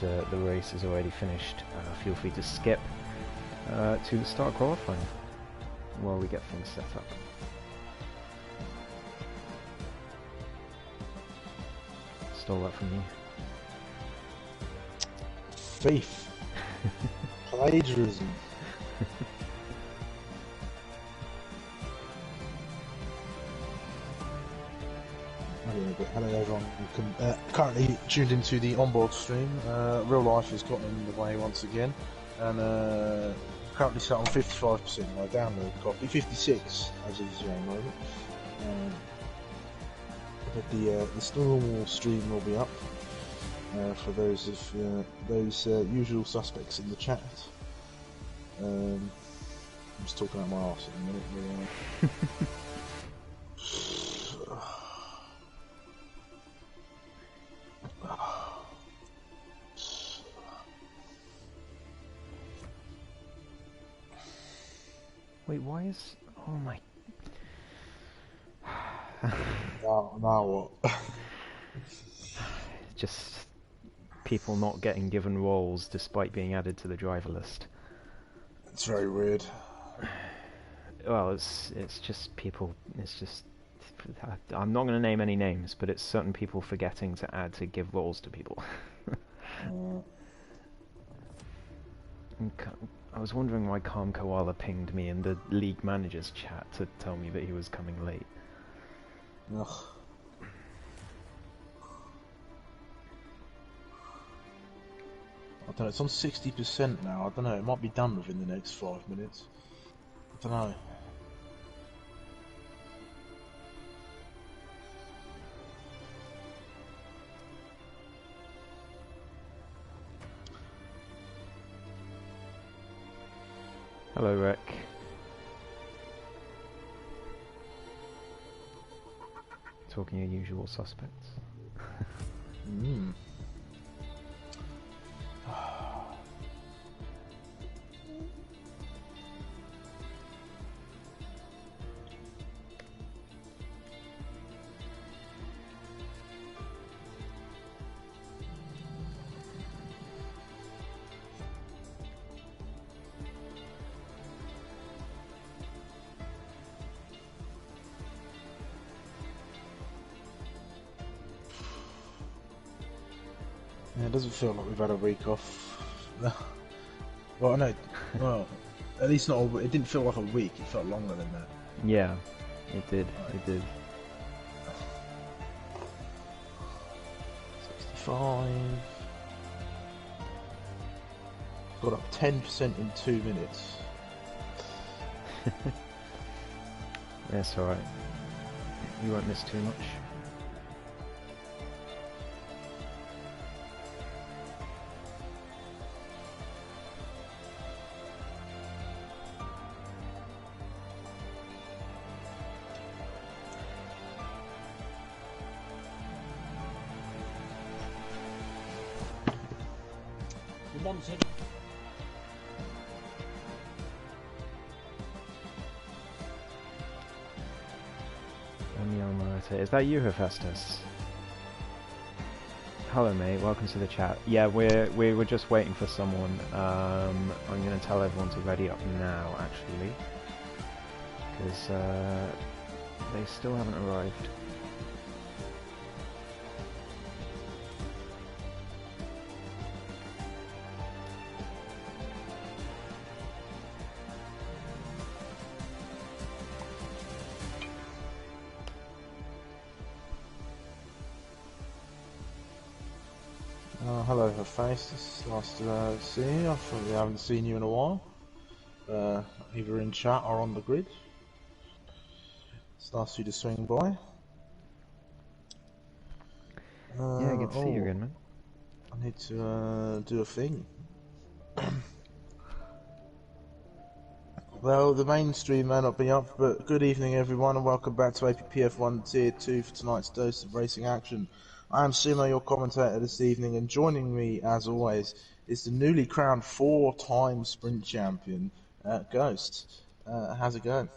the race is already finished, feel free to skip to the start qualifying while we get things set up. Stole that from you. Thief. Plagiarism. Hello everyone, currently tuned into the onboard stream. Real life has gotten in the way once again, and currently set on 55% my download copy, 56 as of this very moment. But the normal stream will be up for those usual suspects in the chat. I'm just talking out my arse at the minute. Wait, why is... oh my... now what? Just people not getting given roles despite being added to the driver list. It's very weird. Well, it's just people, it's just... I'm not going to name any names, but it's certain people forgetting to give roles to people. I was wondering why Calm Koala pinged me in the League Managers chat to tell me that he was coming late. Ugh. I don't know, it's on 60% now. I don't know, it might be done within the next 5 minutes. I don't know. Hello, Rick. Talking your usual suspects. Yeah, it doesn't feel like we've had a week off. Well, no, well, at least not. It didn't feel like a week. It felt longer than that. Yeah, it did. It did. 65. Got up 10% in 2 minutes. That's alright. You won't miss too much. Is that you, Hephaestus? Hello, mate. Welcome to the chat. Yeah, we were just waiting for someone. I'm going to tell everyone to ready up now, actually, because they still haven't arrived. Hello, Hephaestus. Nice to see you. I thought we haven't seen you in a while. Either in chat or on the grid. It's nice of you to swing by. Yeah, good to see you again, man. I need to do a thing. Well, the main stream may not be up, but good evening everyone and welcome back to APPF1 Tier 2 for tonight's dose of racing action. I am Sumo, your commentator this evening, and joining me, as always, is the newly crowned 4-time sprint champion, Ghost. How's it going?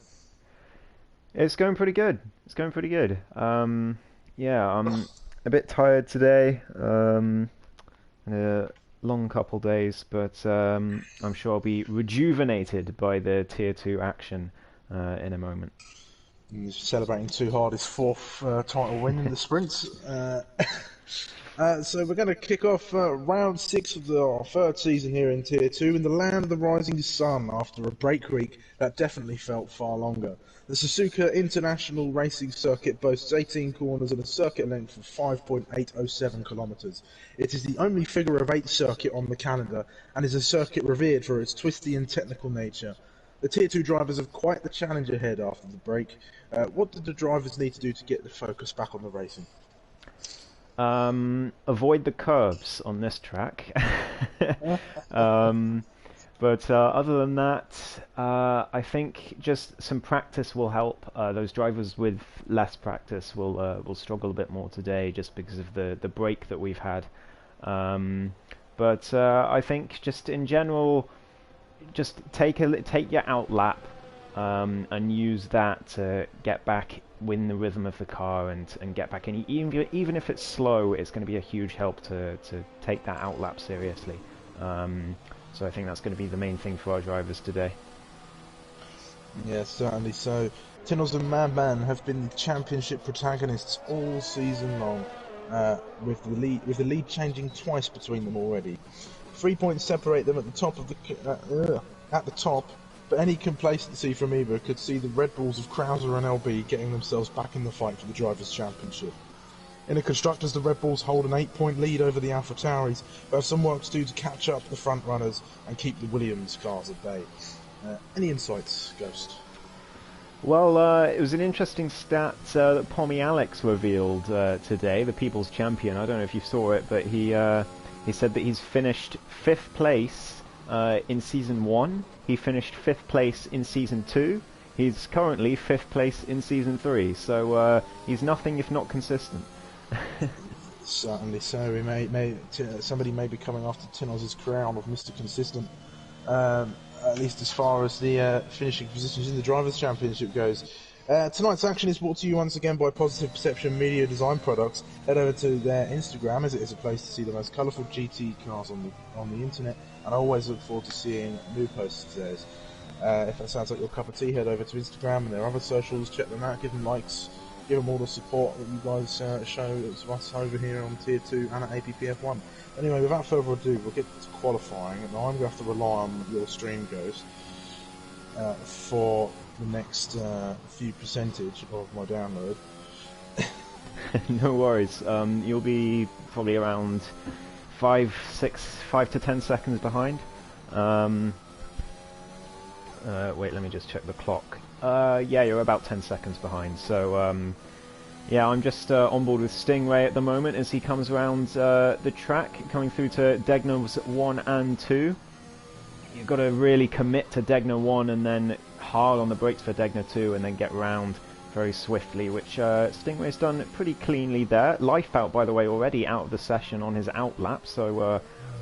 It's going pretty good. It's going pretty good. Yeah, I'm a bit tired today. A long couple days, but I'm sure I'll be rejuvenated by the Tier 2 action in a moment. He's celebrating too hard his fourth title win in the sprints. So we're going to kick off round 6 of our third season here in Tier 2 in the land of the rising sun after a break week that definitely felt far longer. The Suzuka International Racing Circuit boasts 18 corners and a circuit length of 5.807 kilometres. It is the only figure of 8 circuit on the calendar and is a circuit revered for its twisty and technical nature. The Tier 2 drivers have quite the challenge ahead after the break. What did the drivers need to do to get the focus back on the racing? Avoid the curves on this track. But other than that, I think just some practice will help. Those drivers with less practice will struggle a bit more today, just because of the break that we've had. But I think just in general, just take your out lap and use that to get back, win the rhythm of the car and get back in. Even if it's slow, it's going to be a huge help to take that out lap seriously. So I think that's going to be the main thing for our drivers today. Yes, certainly so. Tinoz and Madman have been championship protagonists all season long, with the lead changing twice between them already. 3 points separate them at the top of the top. But any complacency from Eva could see the Red Bulls of Krauser and LB getting themselves back in the fight for the Drivers' Championship. In the Constructors, the Red Bulls hold an 8-point lead over the AlphaTauris, but have some work to do to catch up the front runners and keep the Williams cars at bay. Any insights, Ghost? Well, it was an interesting stat that Pommy Alex revealed today, the People's Champion. I don't know if you saw it, but he said that he's finished 5th place in Season 1. He finished 5th place in Season 2. He's currently 5th place in Season 3. So he's nothing if not consistent. Certainly so. Somebody may be coming after Tinoz's crown of Mr. Consistent, at least as far as the finishing positions in the Drivers' Championship goes. Tonight's action is brought to you once again by Positive Perception Media Design Products. Head over to their Instagram, as it is a place to see the most colourful GT cars on the internet, and I always look forward to seeing new posts of theirs. If that sounds like your cup of tea, head over to Instagram and their other socials, check them out, give them likes, give them all the support that you guys show to us over here on Tier 2 and at APPF1. Anyway, without further ado, we'll get to qualifying, and I'm going to have to rely on your stream, Ghost, for the next few percentage of my download. No worries. You'll be probably around 5 to 10 seconds behind. Wait, let me just check the clock. Yeah, you're about 10 seconds behind. So, yeah, I'm just on board with Stingray at the moment as he comes around the track, coming through to Degna's 1 and 2. You've got to really commit to Degna 1 and then hard on the brakes for Degna 2 and then get round very swiftly, which Stingray's done pretty cleanly there. Lifebout, by the way, already out of the session on his out lap, so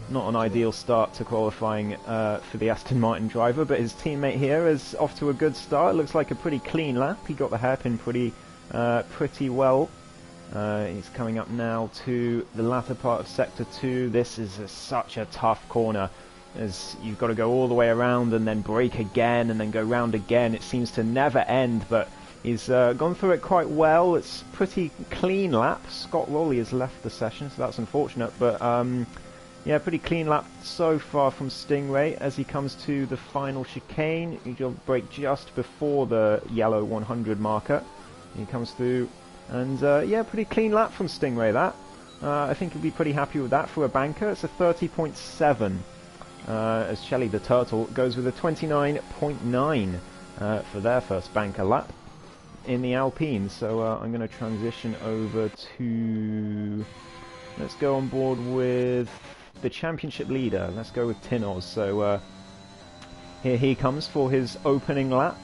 not an ideal start to qualifying for the Aston Martin driver, but his teammate here is off to a good start. Looks like a pretty clean lap. He got the hairpin pretty well. He's coming up now to the latter part of Sector 2. This is such a tough corner, as you've got to go all the way around and then brake again and then go round again. It seems to never end, but he's gone through it quite well. It's pretty clean lap. Scott Rowley has left the session, so that's unfortunate, but yeah, pretty clean lap so far from Stingray as he comes to the final chicane. He'll brake just before the yellow 100 marker. He comes through, and yeah, pretty clean lap from Stingray, that. I think he'll be pretty happy with that for a banker. It's a 30.7. As Shelley the Turtle goes with a 29.9 for their first banker lap in the Alpine. So I'm going to transition over to... Let's go on board with the championship leader. Let's go with Tinoz. So here he comes for his opening lap.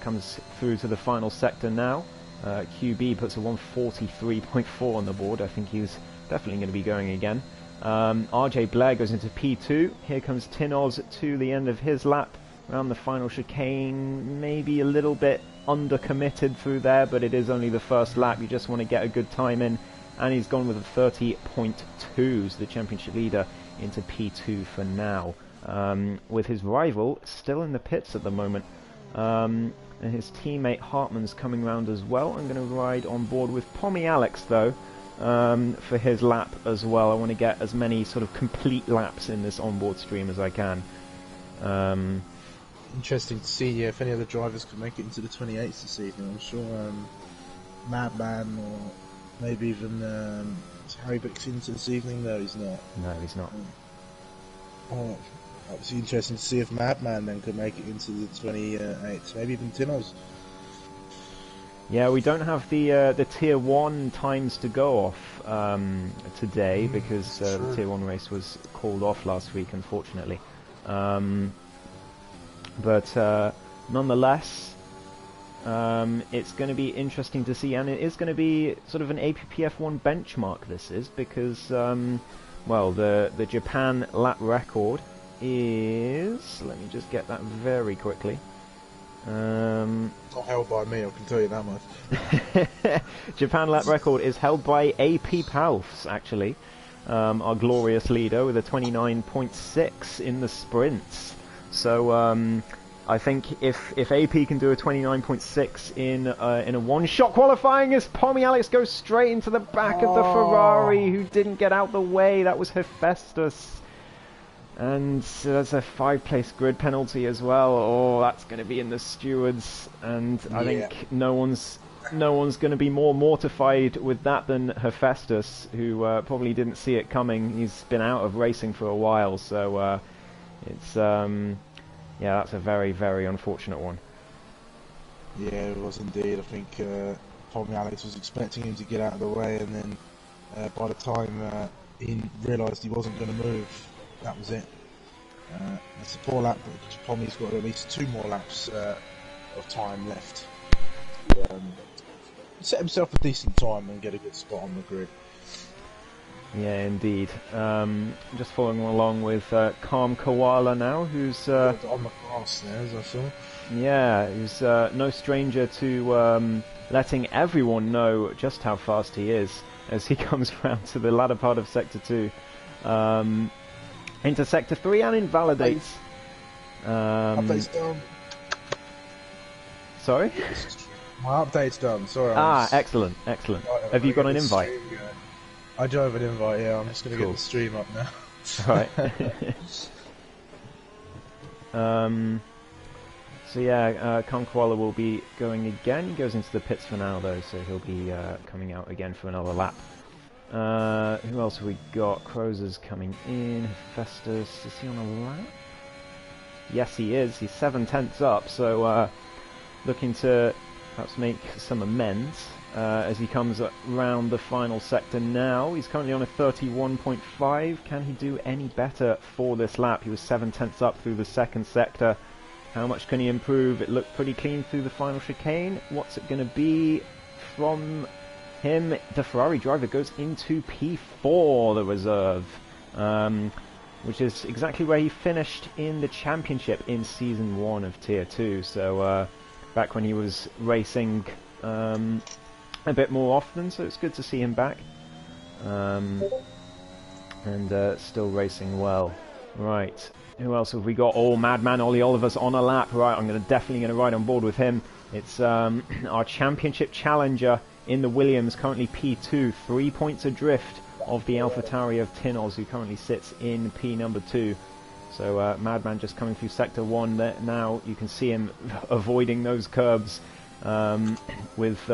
Comes through to the final sector now. QB puts a 143.4 on the board. I think he's definitely going to be going again. RJ Blair goes into P2. Here comes Tinoz to the end of his lap around the final chicane. Maybe a little bit under committed through there, but it is only the first lap. You just want to get a good time in and he's gone with a 30.2, so the championship leader into P2 for now. With his rival still in the pits at the moment. And his teammate Hartman's coming round as well. I'm going to ride on board with Pommy Alex though, for his lap as well. I want to get as many sort of complete laps in this onboard stream as I can. Interesting to see if any other drivers can make it into the 28s this evening. I'm sure Madman or maybe even Harry Bixington this evening. No, he's not. No, he's not. Obviously interesting to see if Madman then could make it into the 28s, maybe even Tinos. Yeah, we don't have the Tier 1 times to go off today because the Tier 1 race was called off last week, unfortunately. But nonetheless, it's going to be interesting to see, and it is going to be sort of an APPF1 benchmark, this is, because, well, the Japan lap record is... Let me just get that very quickly. Not held by me, I can tell you that much. Japan lap record is held by APPF1, actually. Our glorious leader with a 29.6 in the sprints. So I think if AP can do a 29.6 in a one-shot qualifying, as Pommy Alex goes straight into the back of the Ferrari, who didn't get out the way, that was Hephaestus. And there's a 5-place grid penalty as well. Oh, that's going to be in the stewards, and I think no one's going to be more mortified with that than Hephaestus, who probably didn't see it coming. He's been out of racing for a while, so it's yeah, that's a very, very unfortunate one. Yeah, it was indeed. I think Pommy Alex was expecting him to get out of the way, and then by the time he realised he wasn't going to move, that was it. It's a poor lap, but Pommy's got at least 2 more laps of time left. Set himself a decent time and get a good spot on the grid. Yeah, indeed. Just following along with Calm Koala now, who's on the grass there, as I saw. Yeah, who's no stranger to letting everyone know just how fast he is as he comes round to the latter part of Sector 2. Into Sector 3 and invalidates. Update's done. Sorry? My update's done, sorry. Excellent, excellent. Have you got an invite? I drove an invite, yeah, I'm just going to get the stream up now. Right. So yeah, Calm Koala will be going again. He goes into the pits for now though, so he'll be coming out again for another lap. Who else have we got? Crozer's coming in. Hephaestus, is he on a lap? Yes, he is. He's 7/10 up, so looking to perhaps make some amends as he comes round the final sector now. He's currently on a 31.5. Can he do any better for this lap? He was 7/10 up through the second sector. How much can he improve? It looked pretty clean through the final chicane. What's it going to be from him? The Ferrari driver goes into P4, the reserve, which is exactly where he finished in the championship in Season 1 of Tier 2. So back when he was racing a bit more often, so it's good to see him back. And still racing well. Right, who else have we got? Oh, Madman Ollie Oliver's on a lap. Right, I'm definitely going to ride on board with him. It's our championship challenger in the Williams, currently P2, 3 points adrift of the AlphaTauri of Tinos, who currently sits in P number 2. So Madman just coming through Sector 1 there. Now you can see him avoiding those curbs with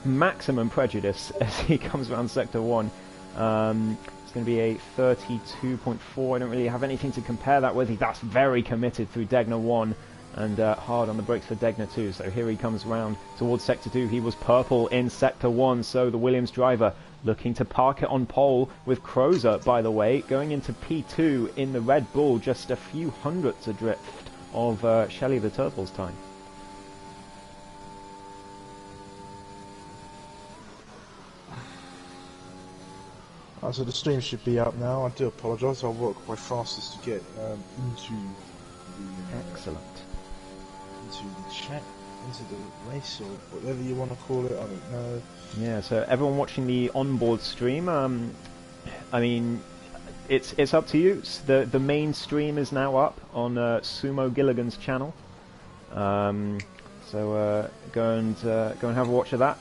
maximum prejudice as he comes around Sector 1. It's going to be a 32.4. I don't really have anything to compare that with. That's very committed through Degner 1. And hard on the brakes for Degner 2. So here he comes round towards Sector 2. He was purple in Sector 1, so the Williams driver looking to park it on pole with Crozer, by the way, going into P2 in the Red Bull, just a few hundredths adrift of Shelley the Turtle's time. So the stream should be up now. I do apologise, I'll work my fastest to get into the... Excellent. into the chat. into the race or whatever you want to call it. I don't know. Yeah, so everyone watching the onboard stream, I mean, it's up to you. The main stream is now up on Sumo Gilligan's channel. So go and have a watch of that.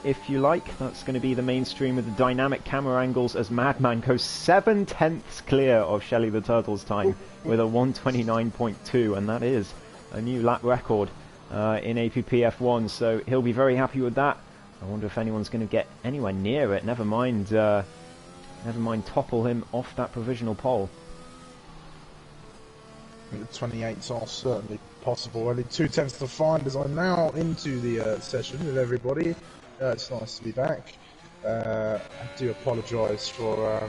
If you like, that's going to be the main stream with the dynamic camera angles as Madman goes 7/10 clear of Shelley the Turtle's time with a 1:29.2, and that is a new lap record in APPF1. So he'll be very happy with that. I wonder if anyone's going to get anywhere near it. Never mind topple him off that provisional pole. The 28s are certainly possible. Only 2/10 to find as I'm now into the session with everybody. It's nice to be back. I do apologise for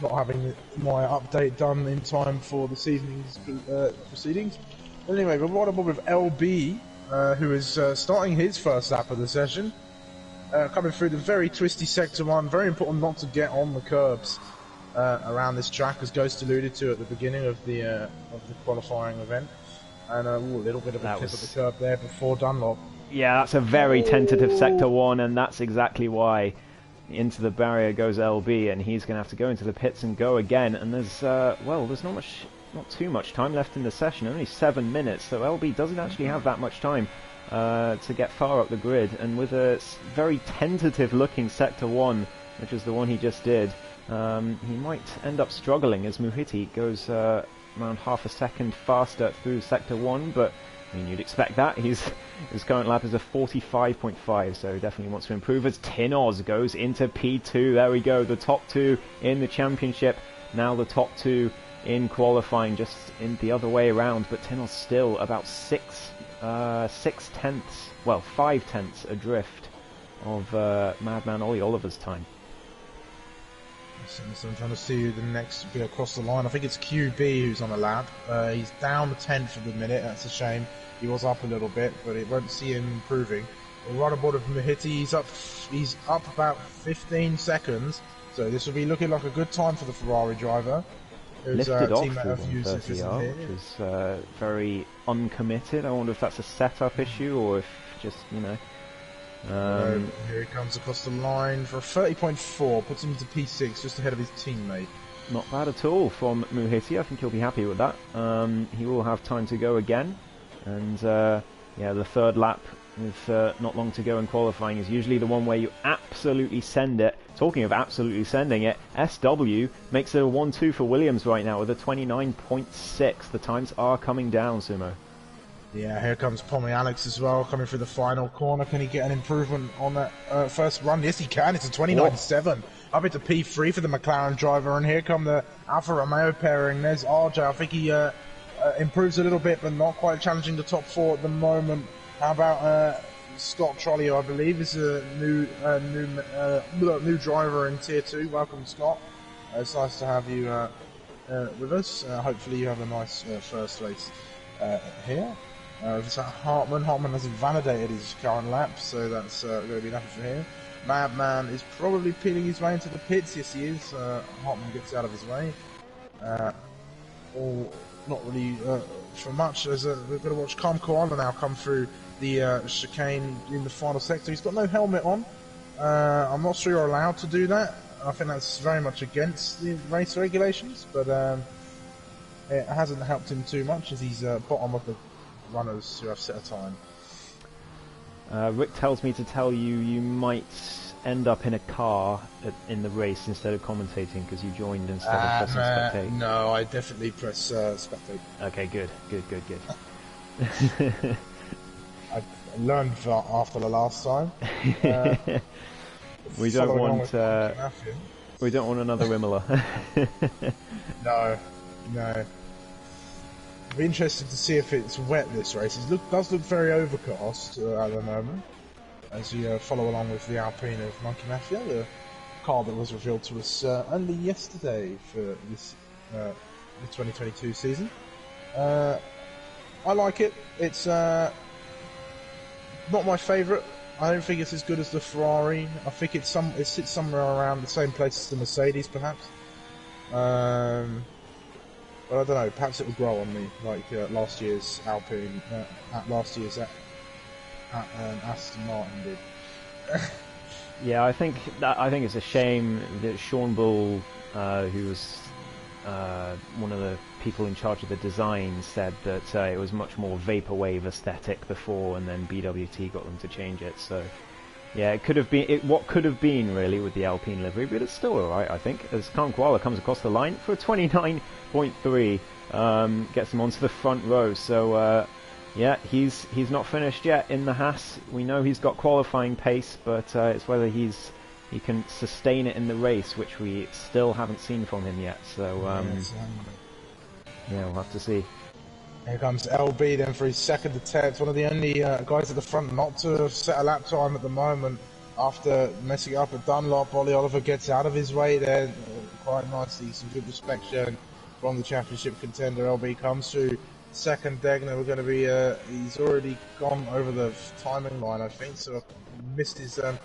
not having my update done in time for this evening's proceedings. Anyway, we're right aboard with LB, who is starting his first lap of the session. Coming through the very twisty Sector 1, very important not to get on the curbs around this track, as Ghost alluded to at the beginning of the qualifying event. And a little bit of a tip of the curb there before Dunlop. Yeah, that's a very tentative Sector 1, and that's exactly why into the barrier goes LB, and he's going to have to go into the pits and go again. And there's, well, there's not too much time left in the session, only 7 minutes, so LB doesn't actually have that much time to get far up the grid. And with a very tentative looking Sector 1, which is the one he just did, he might end up struggling as Muhiti goes around half a second faster through Sector 1, but I mean, you'd expect that. His current lap is a 45.5, so definitely wants to improve as Tinoz goes into P2. There we go, the top two in the championship, now the top two in qualifying, just in the other way around, but Tinoz still about 5 tenths adrift of Madman Ollie Oliver's time. So I'm trying to see who the next will be across the line. I think it's QB who's on a lap. He's down the 10th of the minute. That's a shame. He was up a little bit, but it won't see him improving. We're right aboard of Mahiti. He's up about 15 seconds. So this will be looking like a good time for the Ferrari driver. Lifted off through 130R, which is very uncommitted. I wonder if that's a setup issue or if just, you know... here he comes across the line for a 30.4, puts him into P6, just ahead of his teammate. Not bad at all from Muhiti. I think he'll be happy with that. He will have time to go again, and yeah, the third lap with not long to go in qualifying is usually the one where you absolutely send it. Talking of absolutely sending it, SW makes it a 1-2 for Williams right now with a 29.6. The times are coming down, Sumo. Yeah, here comes Pommy Alex as well, coming through the final corner. Can he get an improvement on that first run? Yes, he can. It's a 29.7. Up into P3 for the McLaren driver, and here come the Alfa Romeo pairing. There's RJ. I think he improves a little bit, but not quite challenging the top four at the moment. How about Scott Trolley, who I believe is a new driver in Tier 2. Welcome, Scott. It's nice to have you with us. Hopefully you have a nice first race here. It's at Hartman. Hartman hasn't validated his current lap, so that's going to be nothing for him. Madman is probably peeling his way into the pits. Yes, he is. Hartman gets out of his way. Not really for much. We're going to watch Calm Koala now come through the chicane in the final sector. He's got no helmet on. I'm not sure you're allowed to do that. I think that's very much against the race regulations, but it hasn't helped him too much as he's bottom of the runners who have set a time. Rick tells me to tell you you might end up in a car in the race instead of commentating because you joined instead of pressing spectate. No, I definitely press spectate. Okay, good. I learned that after the last time. We don't want another Imola. No. I'll be interested to see if it's wet this race. It does look very overcast at the moment, as you follow along with the Alpine of Monkey Mafia, the car that was revealed to us only yesterday for this the 2022 season. I like it. It's not my favourite. I don't think it's as good as the Ferrari. I think it sits somewhere around the same place as the Mercedes, perhaps. But I don't know, perhaps it will grow on me, like last year's Alpine, last year's Aston Martin did. Yeah, I think it's a shame that Sean Bull, who was one of the people in charge of the design, said that it was much more vaporwave aesthetic before, and then BWT got them to change it. So yeah, it could have been what could have been really with the Alpine livery, but it's still alright, I think. As Khan Koala comes across the line for a 29.3, gets him onto the front row. So yeah, he's not finished yet in the Haas. We know he's got qualifying pace, but it's whether he can sustain it in the race, which we still haven't seen from him yet. So yeah, we'll have to see. Here comes LB then for his second attempt. One of the only guys at the front not to have set a lap time at the moment after messing up at Dunlop. Ollie Oliver gets out of his way there quite nicely. Some good respect shown from the championship contender. LB comes through second. Degner, we're going to be he's already gone over the timing line, I think, so missed his second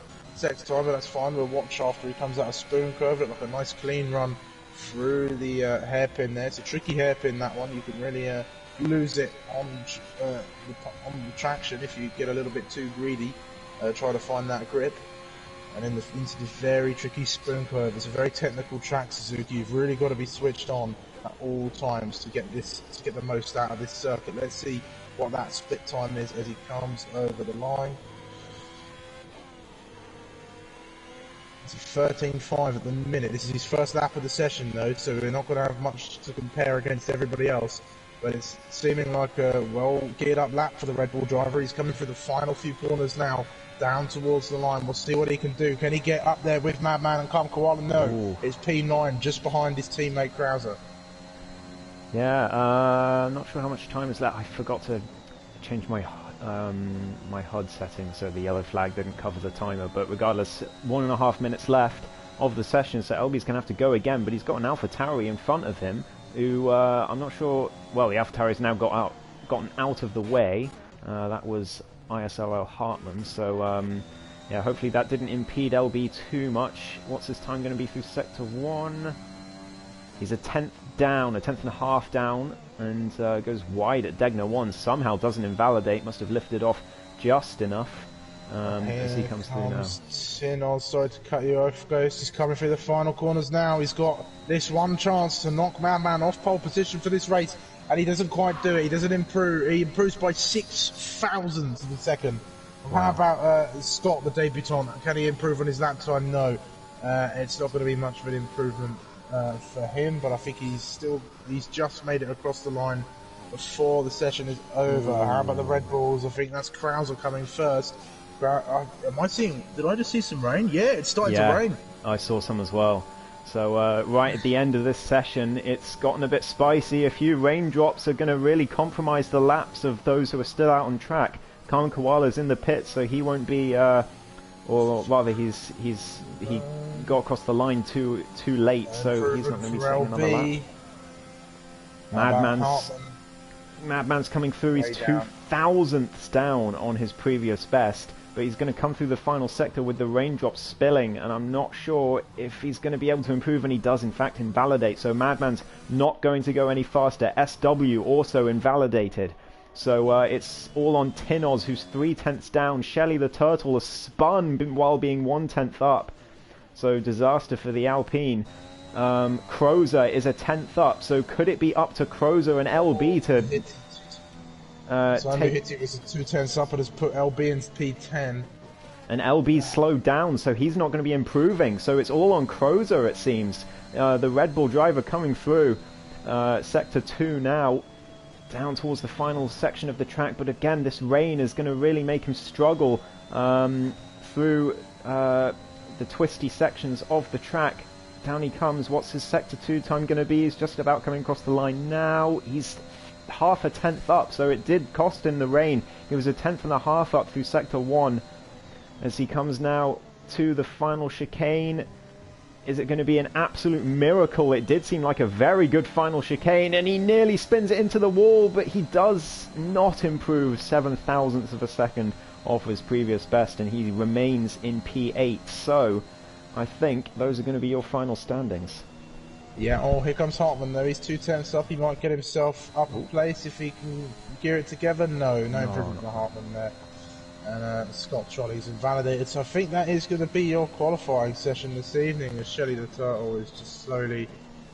time, but that's fine. We'll watch after he comes out of Spoon Curve. Look like a nice clean run through the hairpin there. It's a tricky hairpin, that one. You can really lose it on the traction if you get a little bit too greedy. Try to find that grip, and then into this very tricky Spoon Curve. It's a very technical track, Suzuki. You've really got to be switched on at all times to get the most out of this circuit. Let's see what that split time is as he comes over the line. It's a 13.5 at the minute. This is his first lap of the session though, so we're not going to have much to compare against everybody else. But it's seeming like a well geared up lap for the Red Bull driver. He's coming through the final few corners now, down towards the line. We'll see what he can do. Can he get up there with Madman and Kam Koala? No. Ooh. It's P9 just behind his teammate Krauser. Yeah, I'm not sure how much time is left. I forgot to change my my HUD settings so the yellow flag didn't cover the timer. But regardless, 1.5 minutes left of the session, so LB's going to have to go again. But he's got an AlphaTauri in front of him, who I'm not sure. Well, the AlphaTauri's now gotten out of the way. That was ISRL Hartman. So yeah, hopefully that didn't impede LB too much. What's his time going to be through Sector 1? He's a 10th down, a 10.5 down, and goes wide at Degner 1. Somehow doesn't invalidate, must have lifted off just enough as he comes through now. Sinoz, sorry to cut you off, Ghost. He's coming through the final corners now. He's got this one chance to knock Madman off pole position for this race, and he doesn't quite do it. He doesn't improve. He improves by 6 thousandths of a second. Wow. How about Scott, the debutant? Can he improve on his lap time? No. It's not going to be much of an improvement for him, but I think he's just made it across the line before the session is over. How about the Red Bulls? I think that's Krauser coming first. Am I seeing? Did I just see some rain? Yeah, it's starting to rain. I saw some as well. So right at the end of this session, it's gotten a bit spicy. A few raindrops are going to really compromise the laps of those who are still out on track. Khan Koala's in the pit, so he won't be, or rather, he got across the line too late, so he's not going to be setting another lap. Madman's coming through. He's 2 thousandths down on his previous best, but he's going to come through the final sector with the raindrops spilling, and I'm not sure if he's going to be able to improve, and he does in fact invalidate, so Madman's not going to go any faster. SW also invalidated. So it's all on Tinoz, who's 3/10 down. Shelley the Turtle has spun while being 1/10 up. So disaster for the Alpine. Crozer is a 10th up, so could it be up to Crozer and LB to take... Hitty was a 2/10 up and has put LB in P10. And LB's slowed down, so he's not going to be improving. So it's all on Crozer, it seems. The Red Bull driver coming through Sector 2 now, down towards the final section of the track. But again, this rain is going to really make him struggle through the twisty sections of the track. Down he comes. What's his Sector 2 time going to be? He's just about coming across the line now. He's 1/2 tenth up, so it did cost him the rain. He was a 10.5 up through Sector 1 as he comes now to the final chicane. Is it going to be an absolute miracle? It did seem like a very good final chicane, and he nearly spins it into the wall, but he does not improve 7 thousandths of a second off his previous best, and he remains in P8. So I think those are going to be your final standings. Yeah, oh, here comes Hartman though. He's 2/10 up. He might get himself up in place if he can gear it together. No improvement for Hartman there. and Scott Trolley's invalidated. So I think that is going to be your qualifying session this evening, as Shelly the Turtle is just slowly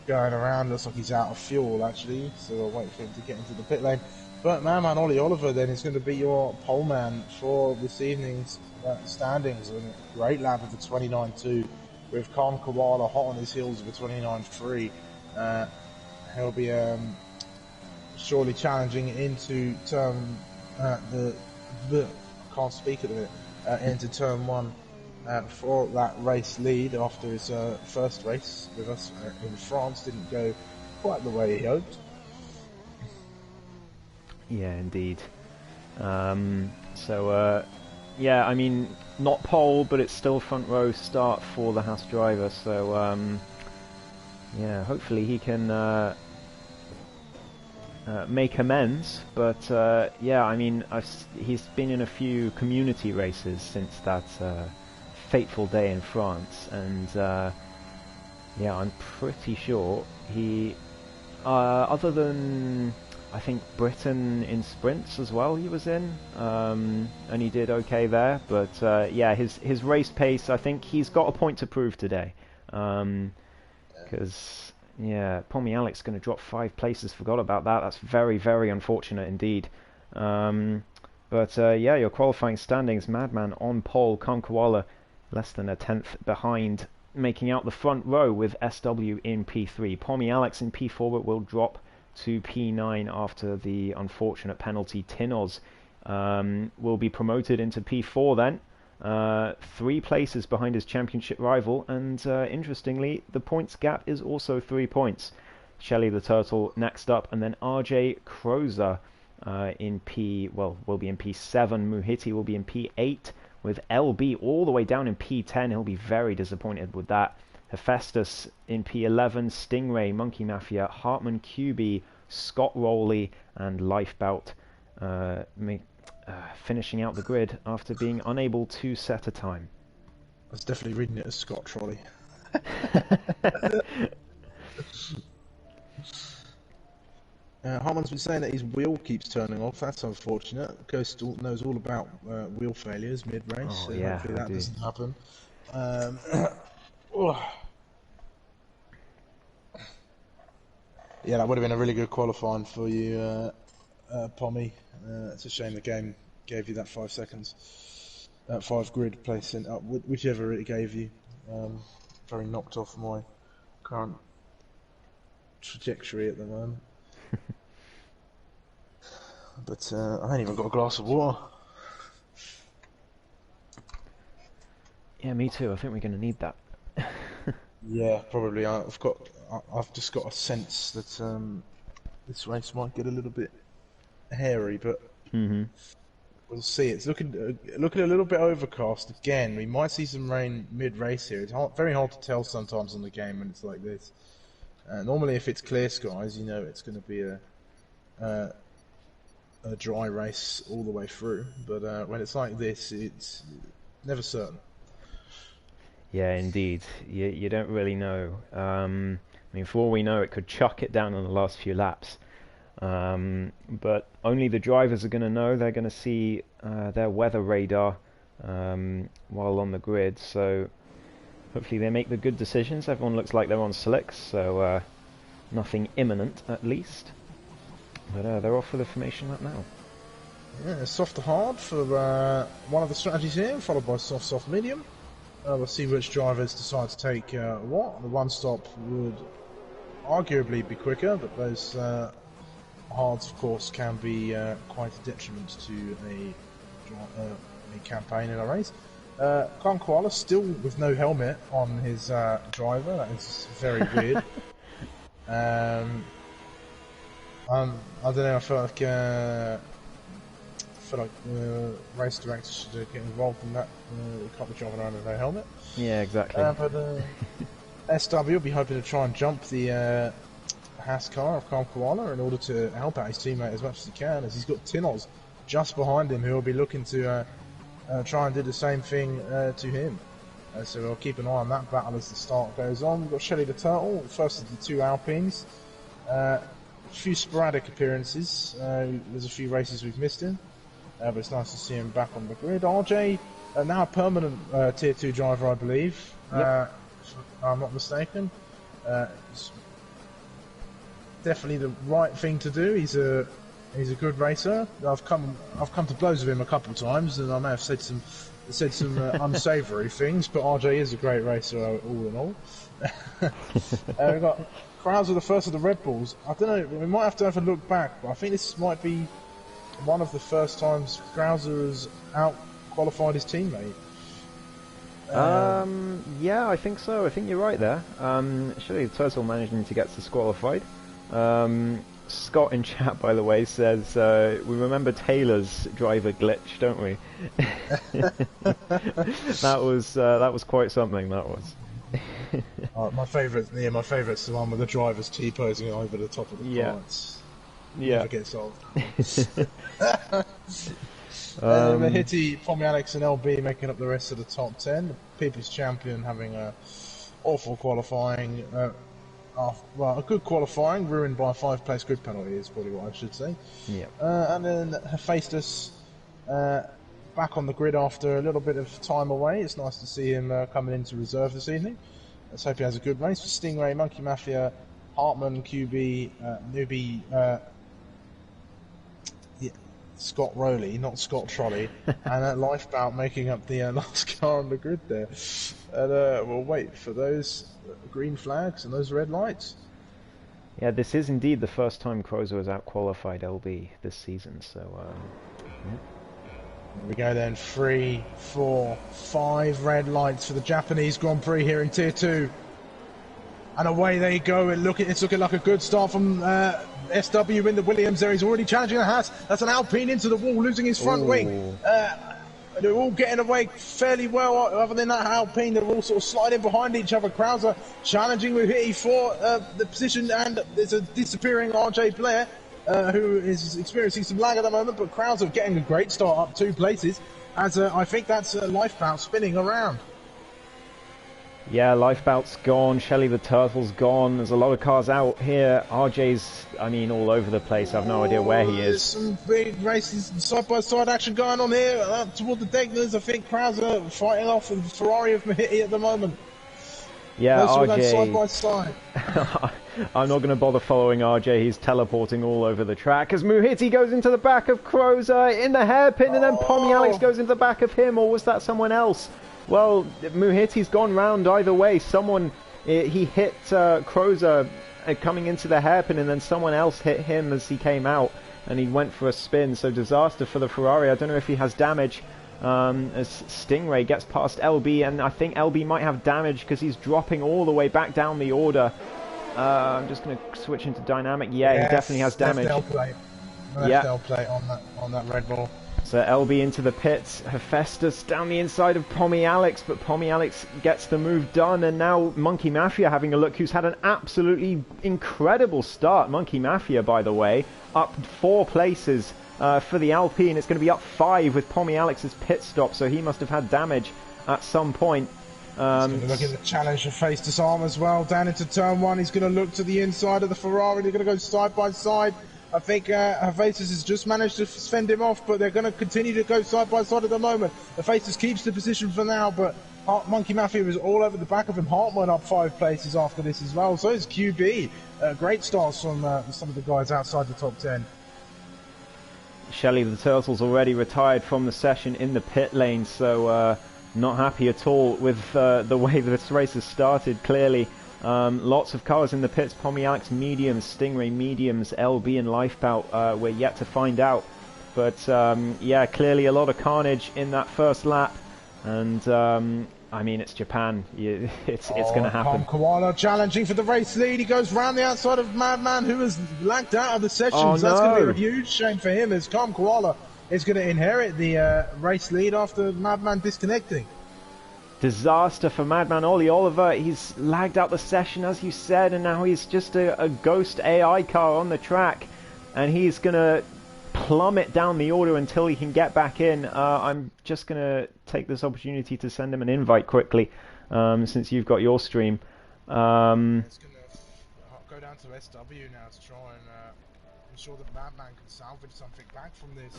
going around. Looks like he's out of fuel actually, so I'll wait for him to get into the pit lane. But man, Ollie Oliver then is going to be your pole man for this evening's standings. And a great lap of the 29.2 with Khan Koala hot on his heels of a 29.3. He'll be surely challenging into turn I can't speak at the minute, into turn 1 for that race lead after his first race with us in France. Didn't go quite the way he hoped. Yeah, indeed. Yeah, I mean, not pole, but it's still front row start for the Haas driver, so yeah, hopefully he can make amends. But yeah, I mean, he's been in a few community races since that fateful day in France, and yeah, I'm pretty sure he, other than I think Britain in sprints as well, he was in, and he did okay there. But yeah, his race pace, I think he's got a point to prove today, because yeah, Pommy Alex going to drop 5 places. Forgot about that. That's very, very unfortunate indeed. But yeah, your qualifying standings: Madman on pole, Khan Koala less than a tenth behind, making out the front row with SW in P3. Pommy Alex in P4 but will drop to P9 after the unfortunate penalty. Tinoz will be promoted into P4 then, 3 places behind his championship rival, and interestingly the points gap is also 3 points. Shelly the Turtle next up, and then RJ Crozer will be in P7. Muhiti will be in P8, with LB all the way down in P10. He'll be very disappointed with that. Hephaestus in P11, Stingray, Monkey Mafia, Hartman QB, Scott Rowley, and Lifebout finishing out the grid after being unable to set a time. I was definitely reading it as Scott Trolley. Hartman's been saying that his wheel keeps turning off. That's unfortunate. Ghost knows all about wheel failures mid-race, Oh, so yeah, hopefully that doesn't happen. Yeah, that would have been a really good qualifying for you, Pommy. It's a shame the game gave you that 5 seconds, 5 grid placing, whichever it gave you. Very knocked off my current trajectory at the moment. But I ain't even got a glass of water. Yeah, me too. I think we're going to need that. Yeah, probably. I've just got a sense that this race might get a little bit hairy, but we'll see. It's looking a little bit overcast again. We might see some rain mid-race here. It's very hard to tell sometimes on the game when it's like this. Normally, if it's clear skies, you know it's going to be a dry race all the way through. But when it's like this, it's never certain. Yeah, indeed. You don't really know. I mean, for all we know, it could chuck it down on the last few laps. But only the drivers are going to know. They're going to see their weather radar while on the grid. So hopefully they make the good decisions. Everyone looks like they're on slicks, so nothing imminent at least. But they're off for the formation lap now. Yeah, soft to hard for one of the strategies here, followed by soft, medium. We'll see which drivers decide to take what. The one stop would arguably be quicker, but those hards, of course, can be quite a detriment to a campaign in a race. Khan Koala still with no helmet on his driver. That is very weird. I don't know. I feel like race directors should get involved in that. You can't be driving around with no helmet. Yeah, exactly. But SW will be hoping to try and jump the Haas car of Khan Koala in order to help out his teammate as much as he can, as he's got Tinoz just behind him who will be looking to try and do the same thing to him. So we'll keep an eye on that battle as the start goes on. We've got Shelly the Turtle, first of the 2 Alpines. A few sporadic appearances. There's a few races we've missed in. but it's nice to see him back on the grid. RJ, now a permanent Tier 2 driver, I believe, Yep. if I'm not mistaken. It's definitely the right thing to do. He's a good racer. I've come to blows with him a couple of times, and I may have said some unsavoury things, but RJ is a great racer all in all. We've got Krauser, the first of the Red Bulls. I don't know, we might have a look back, but I think this might be one of the first times Krauser has out-qualified his teammate. Yeah, I think so. I think you're right there. Surely the Turtle managing to get disqualified. Scott in chat, by the way, says we remember Taylor's driver glitch, don't we? that was quite something. That was. My favourite's the one with the drivers T-posing over the top of the points. Yeah. Never gets old. Mahiti, Pommy Alex and LB making up the rest of the top 10. The People's Champion having a awful qualifying, well, a good qualifying, ruined by a 5-place grid penalty is probably what I should say. Yeah. And then Hephaestus back on the grid after a little bit of time away. It's nice to see him coming into reserve this evening. Let's hope he has a good race. For Stingray, Monkey Mafia, Hartman, QB, Newbie, Scott Rowley, not Scott Trolley, and Lifebout making up the last car on the grid there. And we'll wait for those green flags and those red lights. Yeah, this is indeed the first time Crozer has out-qualified LB this season, so... Here we go then, 3, 4, 5 red lights for the Japanese Grand Prix here in Tier 2. And away they go. It's looking like a good start from SW in the Williams there. He's already challenging the Haas. That's an Alpine into the wall, losing his front wing. They're all getting away fairly well. Other than that Alpine, they're all sort of sliding behind each other. Krauser challenging with Hitty for the position, and there's a disappearing RJ Blair who is experiencing some lag at the moment. But Krauser getting a great start, up 2 places, as I think that's Lifebout spinning around. Yeah, Lifebout's gone, Shelly the Turtle's gone, there's a lot of cars out here. RJ's, I mean, all over the place, I have no idea where he is. There's some big races, side-by-side action going on here, toward the Degners. I think Krauser fighting off with Ferrari of Mahiti at the moment. Yeah, RJ... side by side. I'm not going to bother following RJ, he's teleporting all over the track, as Mahiti goes into the back of Crozer in the hairpin, and then Pommy Alex goes into the back of him, or was that someone else? Well, Muhiti's gone round either way. Someone, he hit Crozer coming into the hairpin, and then someone else hit him as he came out, and he went for a spin. So disaster for the Ferrari. I don't know if he has damage as Stingray gets past LB, and I think LB might have damage because he's dropping all the way back down the order. I'm just going to switch into dynamic. Yeah, he definitely has damage. Left L plate on that Red Bull. So LB into the pits, Hephaestus down the inside of Pommy Alex, but Pommy Alex gets the move done, and now Monkey Mafia having a look, who's had an absolutely incredible start. Monkey Mafia, by the way, up 4 places for the Alpine. It's going to be up 5 with Pommy Alex's pit stop, so he must have had damage at some point. He's going to look at the challenge of Hephaestus' arm as well, down into turn 1. He's going to look to the inside of the Ferrari. They're going to go side by side. I think Hephaestus has just managed to fend him off, but they're going to continue to go side by side at the moment. Hephaestus keeps the position for now, but Monkey Mafia is all over the back of him. Hartman up 5 places after this as well. So is QB. Great starts from some of the guys outside the top 10. Shelly the Turtle's already retired from the session in the pit lane, so not happy at all with the way this race has started, clearly. Lots of cars in the pits. Pommy Alex mediums, Stingray mediums, LB and Lifebout we're yet to find out. But yeah, clearly a lot of carnage in that first lap. And I mean, it's Japan. It's going to happen. Tom Koala challenging for the race lead. He goes round the outside of Madman, who has lagged out of the session. Oh, so that's going to be a huge shame for him, as Tom Koala is going to inherit the race lead after Madman disconnecting. Disaster for Madman Ollie Oliver. He's lagged out the session, as you said, and now he's just a ghost AI car on the track, and he's going to plummet down the order until he can get back in. I'm just going to take this opportunity to send him an invite quickly, since you've got your stream. It's going to go down to SW now to try and ensure that Madman can salvage something back from this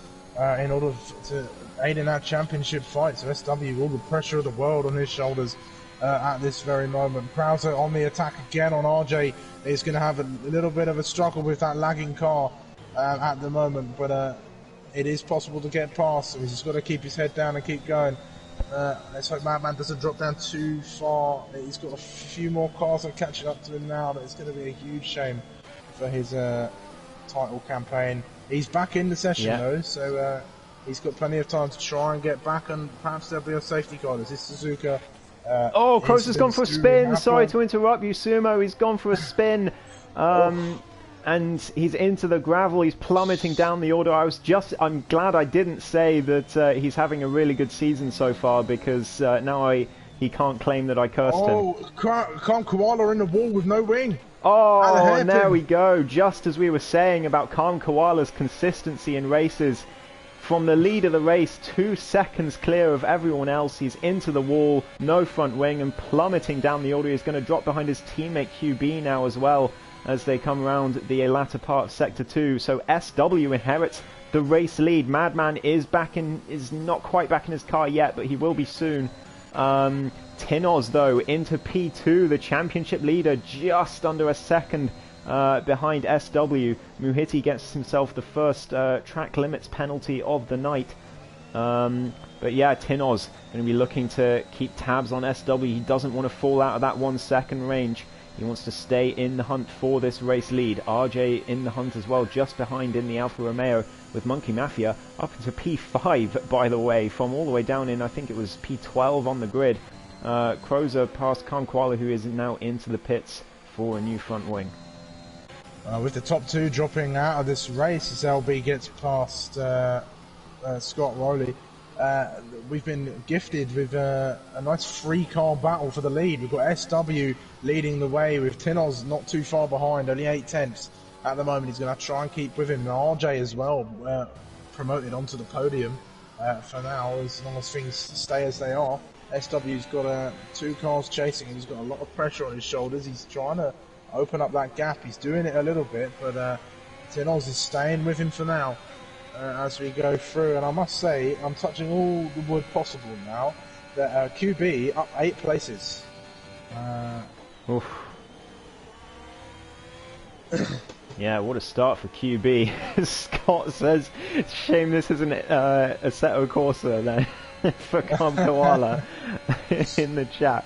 in order to aid in that championship fight. So SW, all the pressure of the world on his shoulders at this very moment. Krause on the attack again on RJ. Is going to have a little bit of a struggle with that lagging car at the moment, but it is possible to get past, so he's just got to keep his head down and keep going. Let's hope Madman doesn't drop down too far. He's got a few more cars that are catching up to him now. But it's going to be a huge shame for his title campaign. He's back in the session though, so he's got plenty of time to try and get back, and perhaps there'll be a safety car. This is Suzuka. Oh, Kroos has gone for a spin. Sorry to interrupt you, Sumo. He's gone for a spin. And he's into the gravel. He's plummeting down the order. I'm glad I didn't say that he's having a really good season so far, because now he can't claim that I cursed him. Oh, Khan Koala in the wall with no wing. Oh, and there we go. Just as we were saying about Khan Koala's consistency in races. From the lead of the race, 2 seconds clear of everyone else. He's into the wall, no front wing, and plummeting down the order. He's going to drop behind his teammate QB now as well, as they come around the latter part of Sector 2. So SW inherits the race lead. Madman is not quite back in his car yet, but he will be soon. Tinoz, though, into P2, the championship leader, just under a second behind SW. Muhiti gets himself the first track limits penalty of the night. But yeah, Tinoz going to be looking to keep tabs on SW. He doesn't want to fall out of that 1 second range. He wants to stay in the hunt for this race lead. RJ in the hunt as well, just behind in the Alfa Romeo, with Monkey Mafia up into P5, by the way, from all the way down in, I think it was P12 on the grid. Kroos past Khan Koala, who is now into the pits for a new front wing. With the top 2 dropping out of this race as LB gets past Scott Rowley. We've been gifted with a nice 3-car battle for the lead. We've got SW leading the way, with Tinoz not too far behind, only 8 tenths at the moment. He's going to try and keep with him. And RJ as well, promoted onto the podium for now, as long as things stay as they are. SW's got 2 cars chasing him. He's got a lot of pressure on his shoulders. He's trying to open up that gap. He's doing it a little bit, but Tinoz is staying with him for now. As we go through, and I must say, I'm touching all the wood possible now, that QB up 8 places. Yeah, what a start for QB. Scott says, shame this isn't a Assetto Corsa then for Khan Koala in the chat.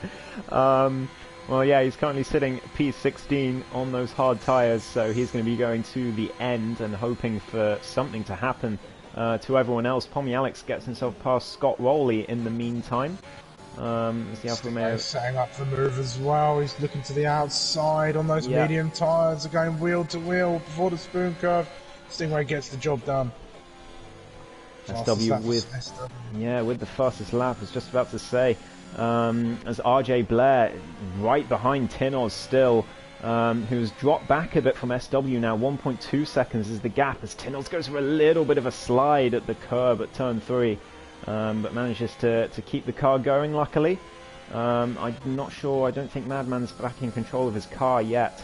Well, yeah, he's currently sitting P16 on those hard tyres, so he's going to be going to the end and hoping for something to happen to everyone else. Pommy Alex gets himself past Scott Rowley in the meantime. As the Alfa Romeo setting up the move as well. He's looking to the outside on those medium tyres. They're going wheel to wheel before the spoon curve. Stingray gets the job done. SW with the fastest lap. I was just about to say. As RJ Blair right behind Tinoz still, who's dropped back a bit from SW now. 1.2 seconds is the gap as Tinoz goes for a little bit of a slide at the curb at turn 3, but manages to keep the car going, luckily. I'm not sure, I don't think Madman's back in control of his car yet,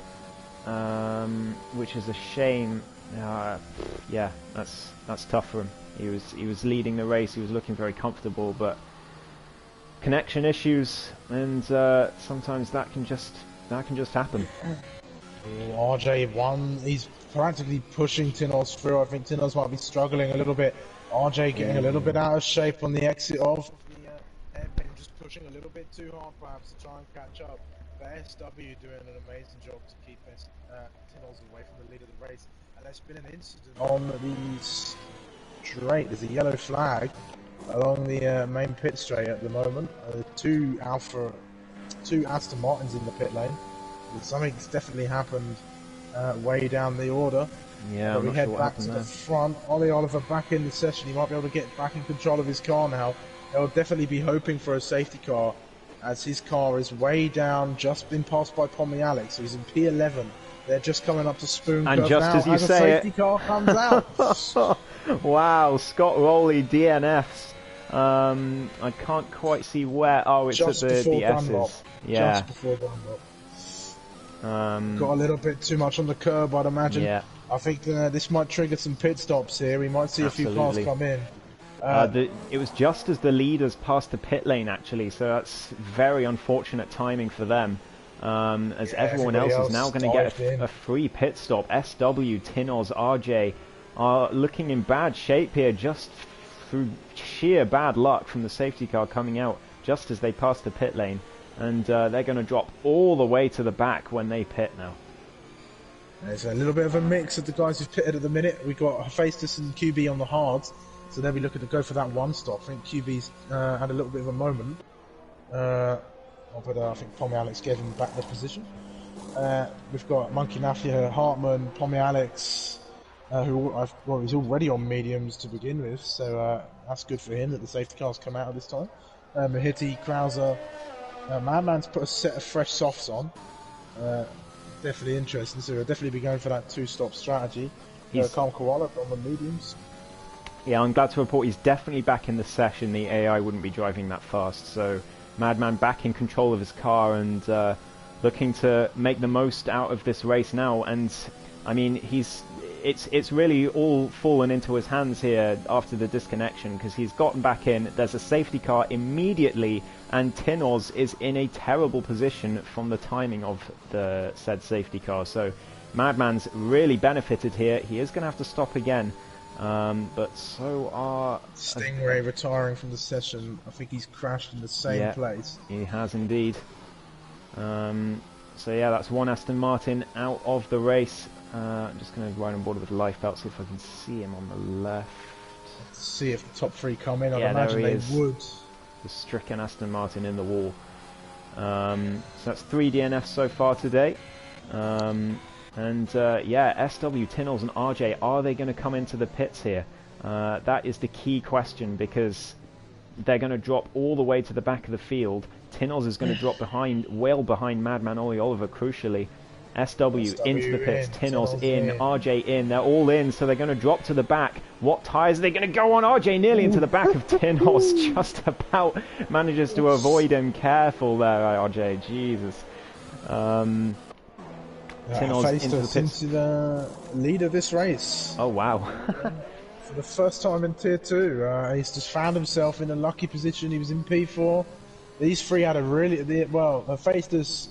which is a shame. Yeah, that's tough for him. He was leading the race, he was looking very comfortable, but connection issues, and sometimes that can just happen. RJ1, he's practically pushing Tinoz through. I think Tinoz might be struggling a little bit. RJ getting a little bit out of shape on the exit of the hairpin, just pushing a little bit too hard perhaps to try and catch up. But SW doing an amazing job to keep Tinoz away from the lead of the race. And there's been an incident on the straight. There's a yellow flag along the main pit straight at the moment. 2 Aston Martins in the pit lane. Something's definitely happened way down the order. Yeah, we head back to the front. Ollie Oliver back in the session. He might be able to get back in control of his car now. He'll definitely be hoping for a safety car, as his car is way down, just been passed by Pommy Alex. So he's in P11. They're just coming up to Spoon and Curve just now, as you say a safety car comes out. Wow, Scott Rowley DNFs. I can't quite see where. Oh, it's just at the S's. Yeah. Just before Dunlop. Got a little bit too much on the curb, I'd imagine. Yeah. I think this might trigger some pit stops here. We might see a few cars come in. It was just as the leaders passed the pit lane, actually, so that's very unfortunate timing for them. As everyone else is now going to get a free pit stop. SW, Tinos, RJ are looking in bad shape here, just through sheer bad luck from the safety car coming out just as they pass the pit lane. And they're going to drop all the way to the back when they pit now. There's a little bit of a mix of the guys who've pitted at the minute. We've got Hephaestus and QB on the hards, so they'll be looking to go for that one stop. I think QB's had a little bit of a moment. But I think Pommy Alex gave him back the position. We've got Monkey Mafia, Hartman, Pommy Alex, he's already on mediums to begin with, so that's good for him that the safety cars come out at this time. Mahiti, Krauser, Madman's put a set of fresh softs on. Definitely interesting, so we'll definitely be going for that two-stop strategy. Calm Koala on the mediums. Yeah, I'm glad to report he's definitely back in the session. The AI wouldn't be driving that fast, so Madman back in control of his car and looking to make the most out of this race now. And I mean, it's really all fallen into his hands here after the disconnection, because he's gotten back in. There's a safety car immediately, and Tinos is in a terrible position from the timing of the said safety car. So Madman's really benefited here. He is going to have to stop again. But so are Stingray retiring from the session. I think he's crashed in the same place. He has indeed. So yeah, that's one Aston Martin out of the race. I'm just going to ride on board with life belt, see if I can see him on the left. Let's see if the top three come in. I'd imagine they would. The stricken Aston Martin in the wall. So that's 3 DNFs so far today. Yeah, SW, Tinos and RJ, are they going to come into the pits here? That is the key question, because they're going to drop all the way to the back of the field. Tinos is going to drop well behind Madman Ollie Oliver, crucially. SW into the pits, Tinos in, RJ in, they're all in, so they're going to drop to the back. What tyres are they going to go on? RJ nearly into the back of Tinos, just about manages to avoid him. Careful there, RJ, Jesus. Tinos into the pits. Into the lead of this race. Oh, wow. For the first time in Tier 2, he's just found himself in a lucky position. He was in P4. These three had a really, well, Hephaestus,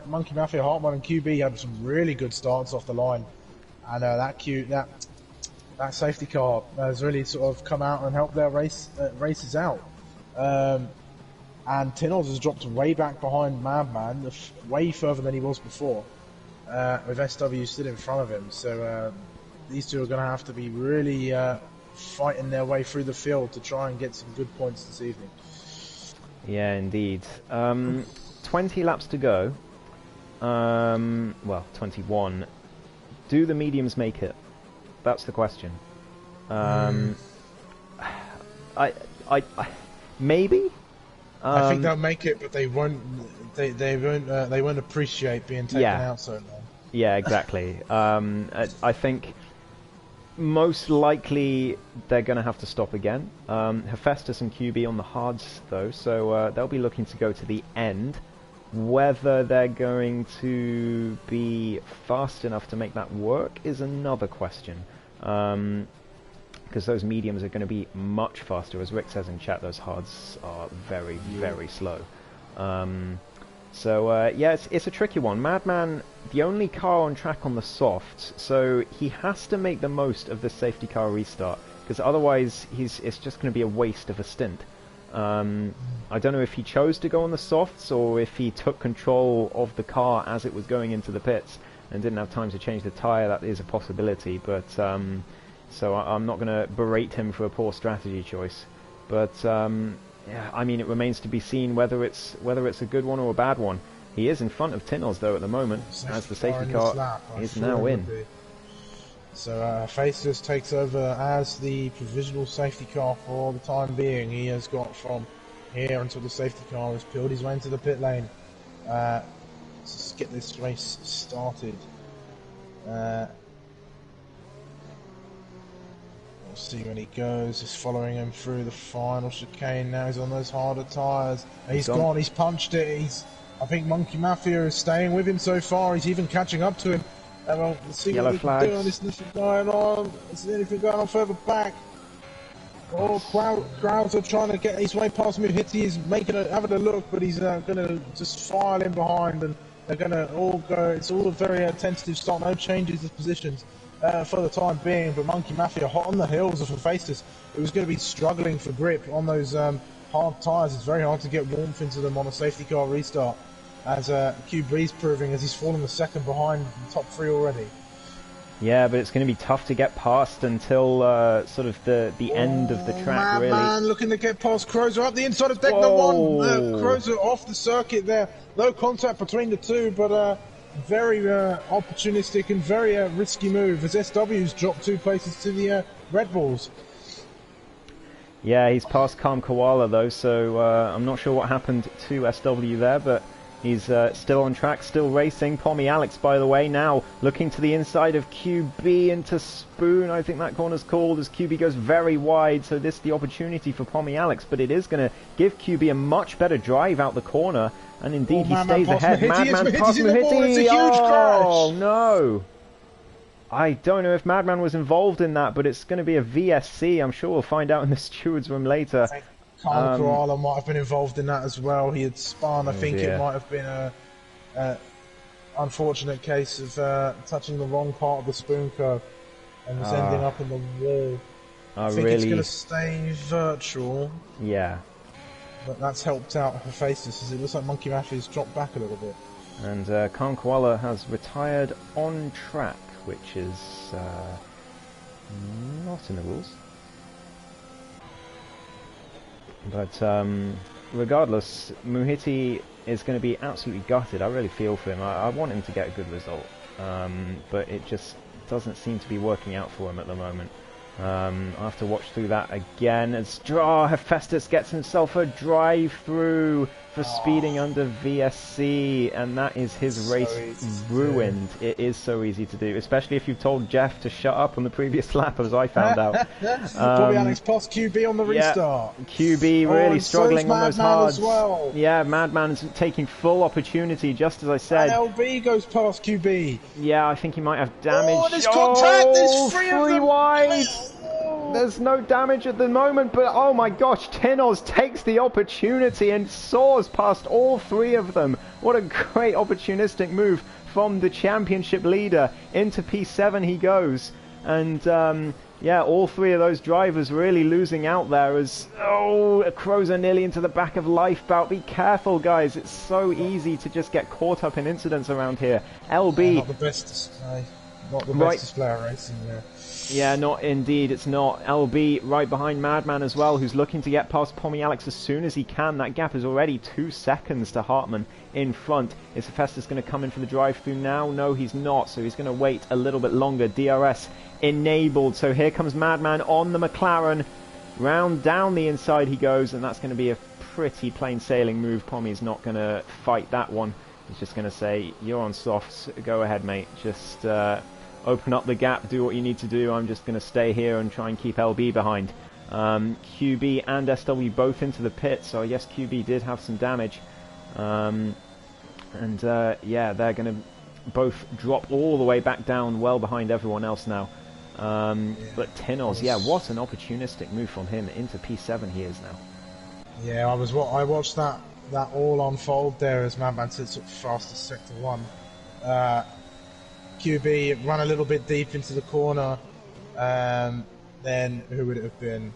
Monkey Mafia, Hartman and QB had some really good starts off the line. And that safety car has really sort of come out and helped their races out. And Tinos has dropped way back behind Madman, way further than he was before, with SW still in front of him. So these two are going to have to be really fighting their way through the field to try and get some good points this evening. Yeah, indeed. 20 laps to go. Well, 21. Do the mediums make it? That's the question. Maybe. I think they'll make it, but they won't. They won't appreciate being taken out so long. Yeah, exactly. I think most likely they're going to have to stop again. Hephaestus and QB on the hards though, so they'll be looking to go to the end. Whether they're going to be fast enough to make that work is another question. Because those mediums are going to be much faster. As Rick says in chat, those hards are very, very slow. Yeah, it's a tricky one. Madman, the only car on track on the softs, so he has to make the most of the safety car restart, because otherwise it's just going to be a waste of a stint. I don't know if he chose to go on the softs or if he took control of the car as it was going into the pits and didn't have time to change the tyre. That is a possibility, but so I'm not going to berate him for a poor strategy choice. But yeah, I mean, it remains to be seen whether it's a good one or a bad one. He is in front of Tinos though at the moment, as the safety car is now in. So Hephaestus takes over as the provisional safety car for the time being. He has got from here until the safety car has peeled his way into the pit lane. Let's get this race started. We'll see when he goes. He's following him through the final chicane. Now he's on those harder tyres. He's gone. He's punched it. I think Monkey Mafia is staying with him so far. He's even catching up to him. Let's see Yellow what they can do. flags. There's nothing going on. Is there anything going on further back? Oh, crowds are trying to get his way past Muhiti. He's having a look, but he's going to just file in behind, and they're going to all go. It's all a very tentative start. No changes of positions for the time being. But Monkey Mafia hot on the heels of Hephaestus, who was going to be struggling for grip on those hard tyres. It's very hard to get warmth into them on a safety car restart, as QB's proving, as he's fallen the second behind the top three already. Yeah, but it's going to be tough to get past until sort of the end of the track, really. Man, looking to get past Crozer up the inside of deck Whoa. one. Crozer off the circuit there. No contact between the two, but very opportunistic and very risky move, as SW's dropped 2 places to the Red Bulls. Yeah, he's past Calm Koala though, so I'm not sure what happened to SW there, but he's still on track, still racing. Pommy Alex, by the way, now looking to the inside of QB into Spoon. I think that corner's called, as QB goes very wide, so this is the opportunity for Pommy Alex, but it is going to give QB a much better drive out the corner, and indeed he stays ahead. Madman past Muhiti. It's a huge crash. Oh no! I don't know if Madman was involved in that, but it's going to be a VSC. I'm sure we'll find out in the steward's room later. Carl Koala might have been involved in that as well. He had spun. I think it might have been a unfortunate case of touching the wrong part of the spoon curve and was ending up in the wall. I think it's going to stay virtual. Yeah. But that's helped out Hephaestus, as it looks like Monkey Mafia's dropped back a little bit. And Khan Koala has retired on track, which is not in the rules. But regardless, Muhiti is going to be absolutely gutted. I really feel for him. I want him to get a good result, but it just doesn't seem to be working out for him at the moment. I'll have to watch through that again. As Hephaestus gets himself a drive-through for speeding under VSC, and that is his race ruined. It is so easy to do, especially if you've told Jeff to shut up on the previous lap, as I found out. Probably Alex past QB on the restart. Yeah, QB really struggling on those hards. Well. Yeah, Madman's taking full opportunity, just as I said. And LB goes past QB. Yeah, I think he might have damage. Oh, there's contact! There's three wide! There's no damage at the moment, but oh my gosh, Tinoz takes the opportunity and soars past all 3 of them. What a great opportunistic move from the championship leader. Into P7 he goes. And yeah, all 3 of those drivers really losing out there, as Crozer nearly into the back of Lifebout. Be careful, guys. It's so easy to just get caught up in incidents around here. LB. Not the best display. Not the best display of racing there. Yeah, not indeed, it's not. LB right behind Madman as well, who's looking to get past Pommy Alex as soon as he can. That gap is already 2 seconds to Hartman in front. Is Hephaestus going to come in for the drive-through now? No, he's not, so he's going to wait a little bit longer. DRS enabled, so here comes Madman on the McLaren. Round down the inside he goes, and that's going to be a pretty plain sailing move. Pommy's not going to fight that one. He's just going to say, you're on softs, go ahead mate, just open up the gap, do what you need to do. I'm just going to stay here and try and keep LB behind. QB and SW both into the pit, so I guess QB did have some damage. Yeah, they're going to both drop all the way back down, well behind everyone else now. But Tinoz, yeah, what an opportunistic move from him. Into P7 he is now. Yeah, I watched that all unfold there as Madman sits up fastest sector 1. QB run a little bit deep into the corner, then who would it have been?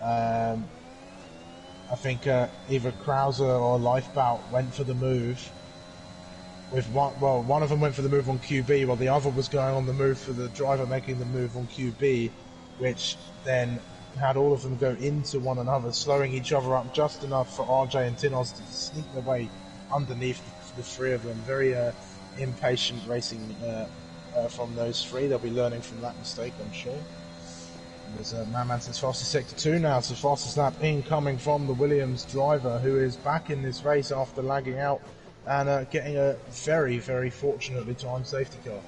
I think either Krauser or Lifebout went for the move. One of them went for the move on QB, while the other was going on the move for the driver making the move on QB, which then had all of them go into one another, slowing each other up just enough for RJ and Tinoz to sneak their way underneath the 3 of them. Very impatient racing from those 3. They'll be learning from that mistake, I'm sure. There's Madman since fastest sector 2 now, so fastest lap incoming from the Williams driver, who is back in this race after lagging out and getting a very, very fortunately timed safety car.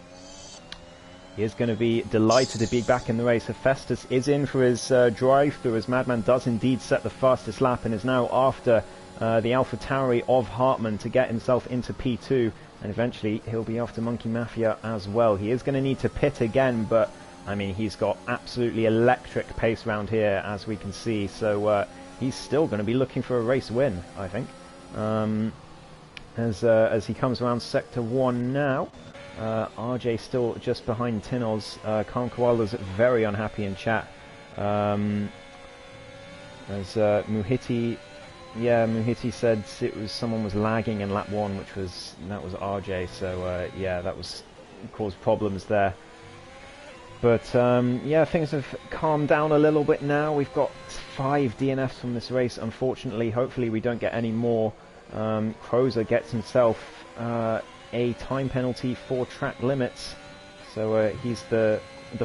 He is going to be delighted to be back in the race. Hephaestus is in for his drive-through, as Madman does indeed set the fastest lap and is now after the AlphaTauri of Hartman to get himself into P2. and eventually he'll be after Monkey Mafia as well. He is going to need to pit again, but I mean, he's got absolutely electric pace round here, as we can see, so he's still going to be looking for a race win, I think. As he comes around Sector 1 now, RJ still just behind Tinoz. Calm Koala's very unhappy in chat. As Muhiti said someone was lagging in lap 1, that was RJ, so yeah, that caused problems there. But yeah, things have calmed down a little bit now. We've got 5 DNFs from this race, unfortunately. Hopefully we don't get any more. Crozer gets himself a time penalty for track limits, so he's the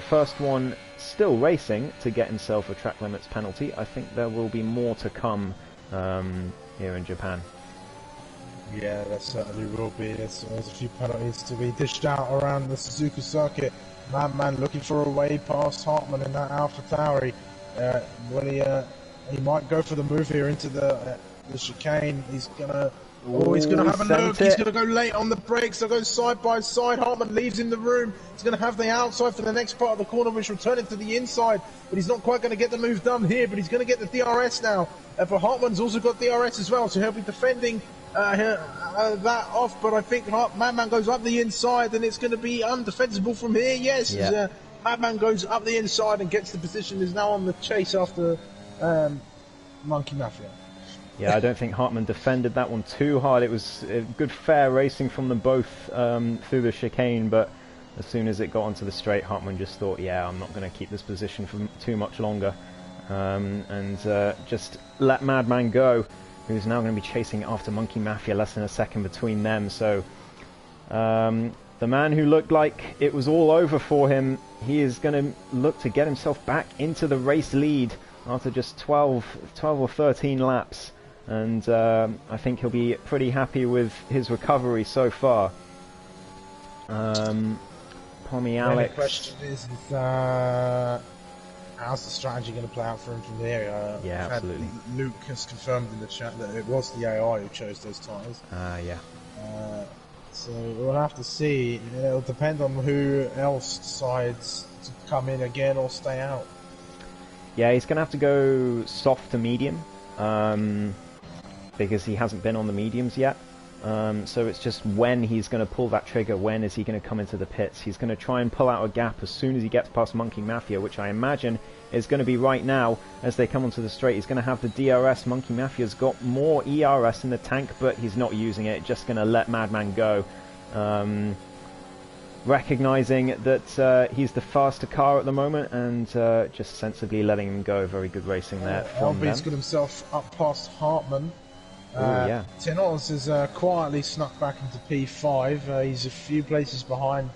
first one still racing to get himself a track limits penalty. I think there will be more to come here in Japan. Yeah, there certainly will be. There's a few penalties to be dished out around the Suzuka circuit. Madman looking for a way past Hartmann in that AlphaTauri. He might go for the move here into the chicane. He's gonna have a look. He's gonna go late on the brakes. They'll go side by side. Hartmann leaves in the room. He's gonna have the outside for the next part of the corner, which will turn into the inside. But he's not quite gonna get the move done here. But he's gonna get the DRS now. For Hartmann's also got DRS as well, so he'll be defending that off. But I think Madman goes up the inside, and it's going to be undefensible from here. Yes, yeah. Madman goes up the inside and gets the position. Is now on the chase after Monkey Mafia. Yeah, I don't think Hartmann defended that one too hard. It was good fair racing from them both through the chicane, but as soon as it got onto the straight, Hartmann just thought, yeah, I'm not going to keep this position for too much longer, and just let Madman go, who's now going to be chasing after Monkey Mafia, less than a second between them. So the man who looked like it was all over for him, he is going to look to get himself back into the race lead after just 12 or 13 laps. And I think he'll be pretty happy with his recovery so far. Pommy Alex. The question is how's the strategy going to play out for him from here? Yeah, absolutely. Luke has confirmed in the chat that it was the AI who chose those tyres. Yeah. So we'll have to see. It'll depend on who else decides to come in again or stay out. Yeah, he's going to have to go soft to medium, because he hasn't been on the mediums yet. So it's just when he's going to pull that trigger, when is he going to come into the pits. He's going to try and pull out a gap as soon as he gets past Monkey Mafia, which I imagine is going to be right now as they come onto the straight. He's going to have the DRS. Monkey Mafia's got more ERS in the tank, but he's not using it. Just going to let Madman go. Recognizing that he's the faster car at the moment, and just sensibly letting him go. Very good racing there from them. He's got himself up past Hartmann. Yeah. Tinoz has quietly snuck back into P5. He's a few places behind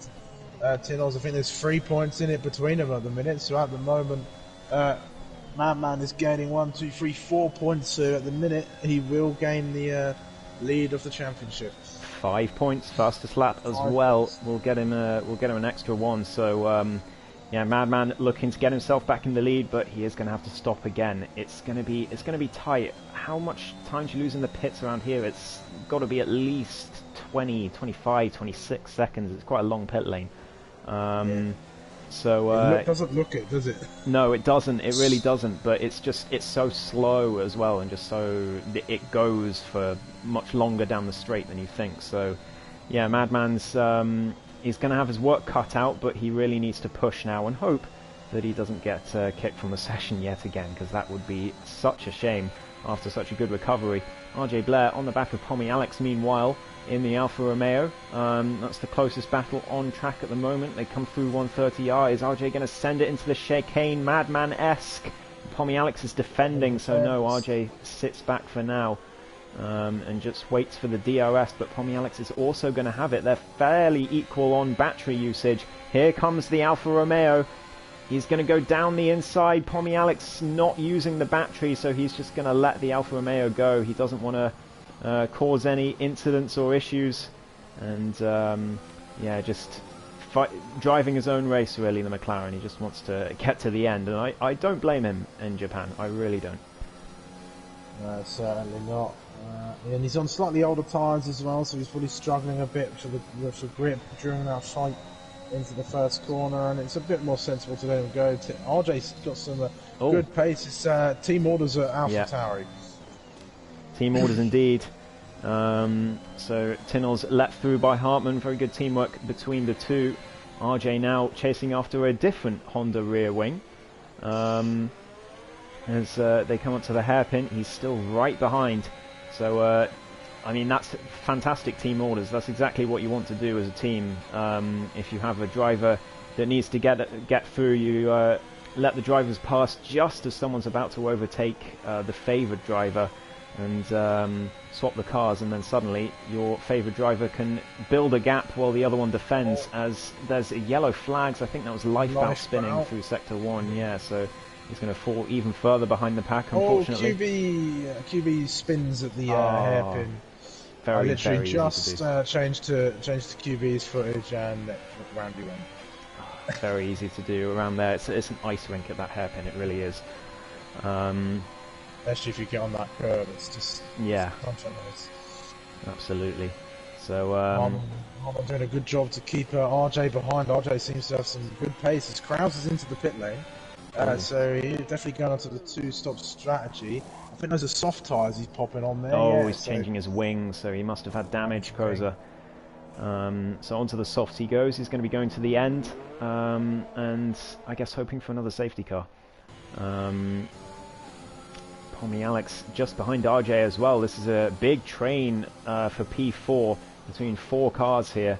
Tinoz. I think there's 3 points in it between them at the minute. So at the moment, Madman is gaining 1, 2, 3, 4 points. So at the minute, he will gain the lead of the championship. 5 points, fastest lap as well. We'll get him an extra one. So yeah, Madman looking to get himself back in the lead, but he is going to have to stop again. It's going to be tight. How much time do you lose in the pits around here? It's got to be at least 20, 25, 26 seconds. It's quite a long pit lane. Yeah. So it doesn't look it, does it? No, it doesn't. It really doesn't. But it's so slow as well, and just so it goes for much longer down the straight than you think. So yeah, Madman's he's going to have his work cut out, but he really needs to push now and hope that he doesn't get kicked from the session yet again, because that would be such a shame after such a good recovery. RJ Blair on the back of Pommy Alex, meanwhile, in the Alfa Romeo. That's the closest battle on track at the moment. They come through 130R. Is RJ going to send it into the chicane, Madman-esque? Pommy Alex is defending, so no, RJ sits back for now and just waits for the DRS, but Pommy Alex is also going to have it. They're fairly equal on battery usage. Here comes the Alfa Romeo. He's going to go down the inside. Pommy Alex not using the battery, so he's just going to let the Alfa Romeo go. He doesn't want to cause any incidents or issues, and yeah, just driving his own race really, the McLaren. He just wants to get to the end, and I don't blame him in Japan. I really don't. No, certainly not. And he's on slightly older tyres as well, so he's probably struggling a bit with the grip during that fight into the first corner, and it's a bit more sensible to let him go. RJ's got some good pace. It's team orders at AlphaTauri. Team orders indeed. So Tinnell's let through by Hartmann. Very good teamwork between the two. RJ now chasing after a different Honda rear wing. As they come up to the hairpin, he's still right behind. So, I mean, that's fantastic team orders. That's exactly what you want to do as a team. If you have a driver that needs to get through, you let the drivers pass just as someone's about to overtake the favoured driver, and swap the cars, and then suddenly your favoured driver can build a gap while the other one defends, as there's a yellow flags. I think that was lifebound spinning through Sector 1, yeah, so he's going to fall even further behind the pack, unfortunately. QB spins at the hairpin. I literally just changed to QB's footage and round you went. Very easy to do around there. It's an ice rink at that hairpin, it really is. Especially if you get on that curve, it's just absolutely. So I'm doing a good job to keep RJ behind. RJ seems to have some good pace. As Krause is into the pit lane, so he's definitely going onto the two-stop strategy. I think those are soft tyres he's popping on there. Oh, he's changing his wings, so he must have had damage, Koza. So onto the softs he goes. He's going to be going to the end, and I guess hoping for another safety car. Pommy Alex just behind RJ as well. This is a big train for P4 between 4 cars here.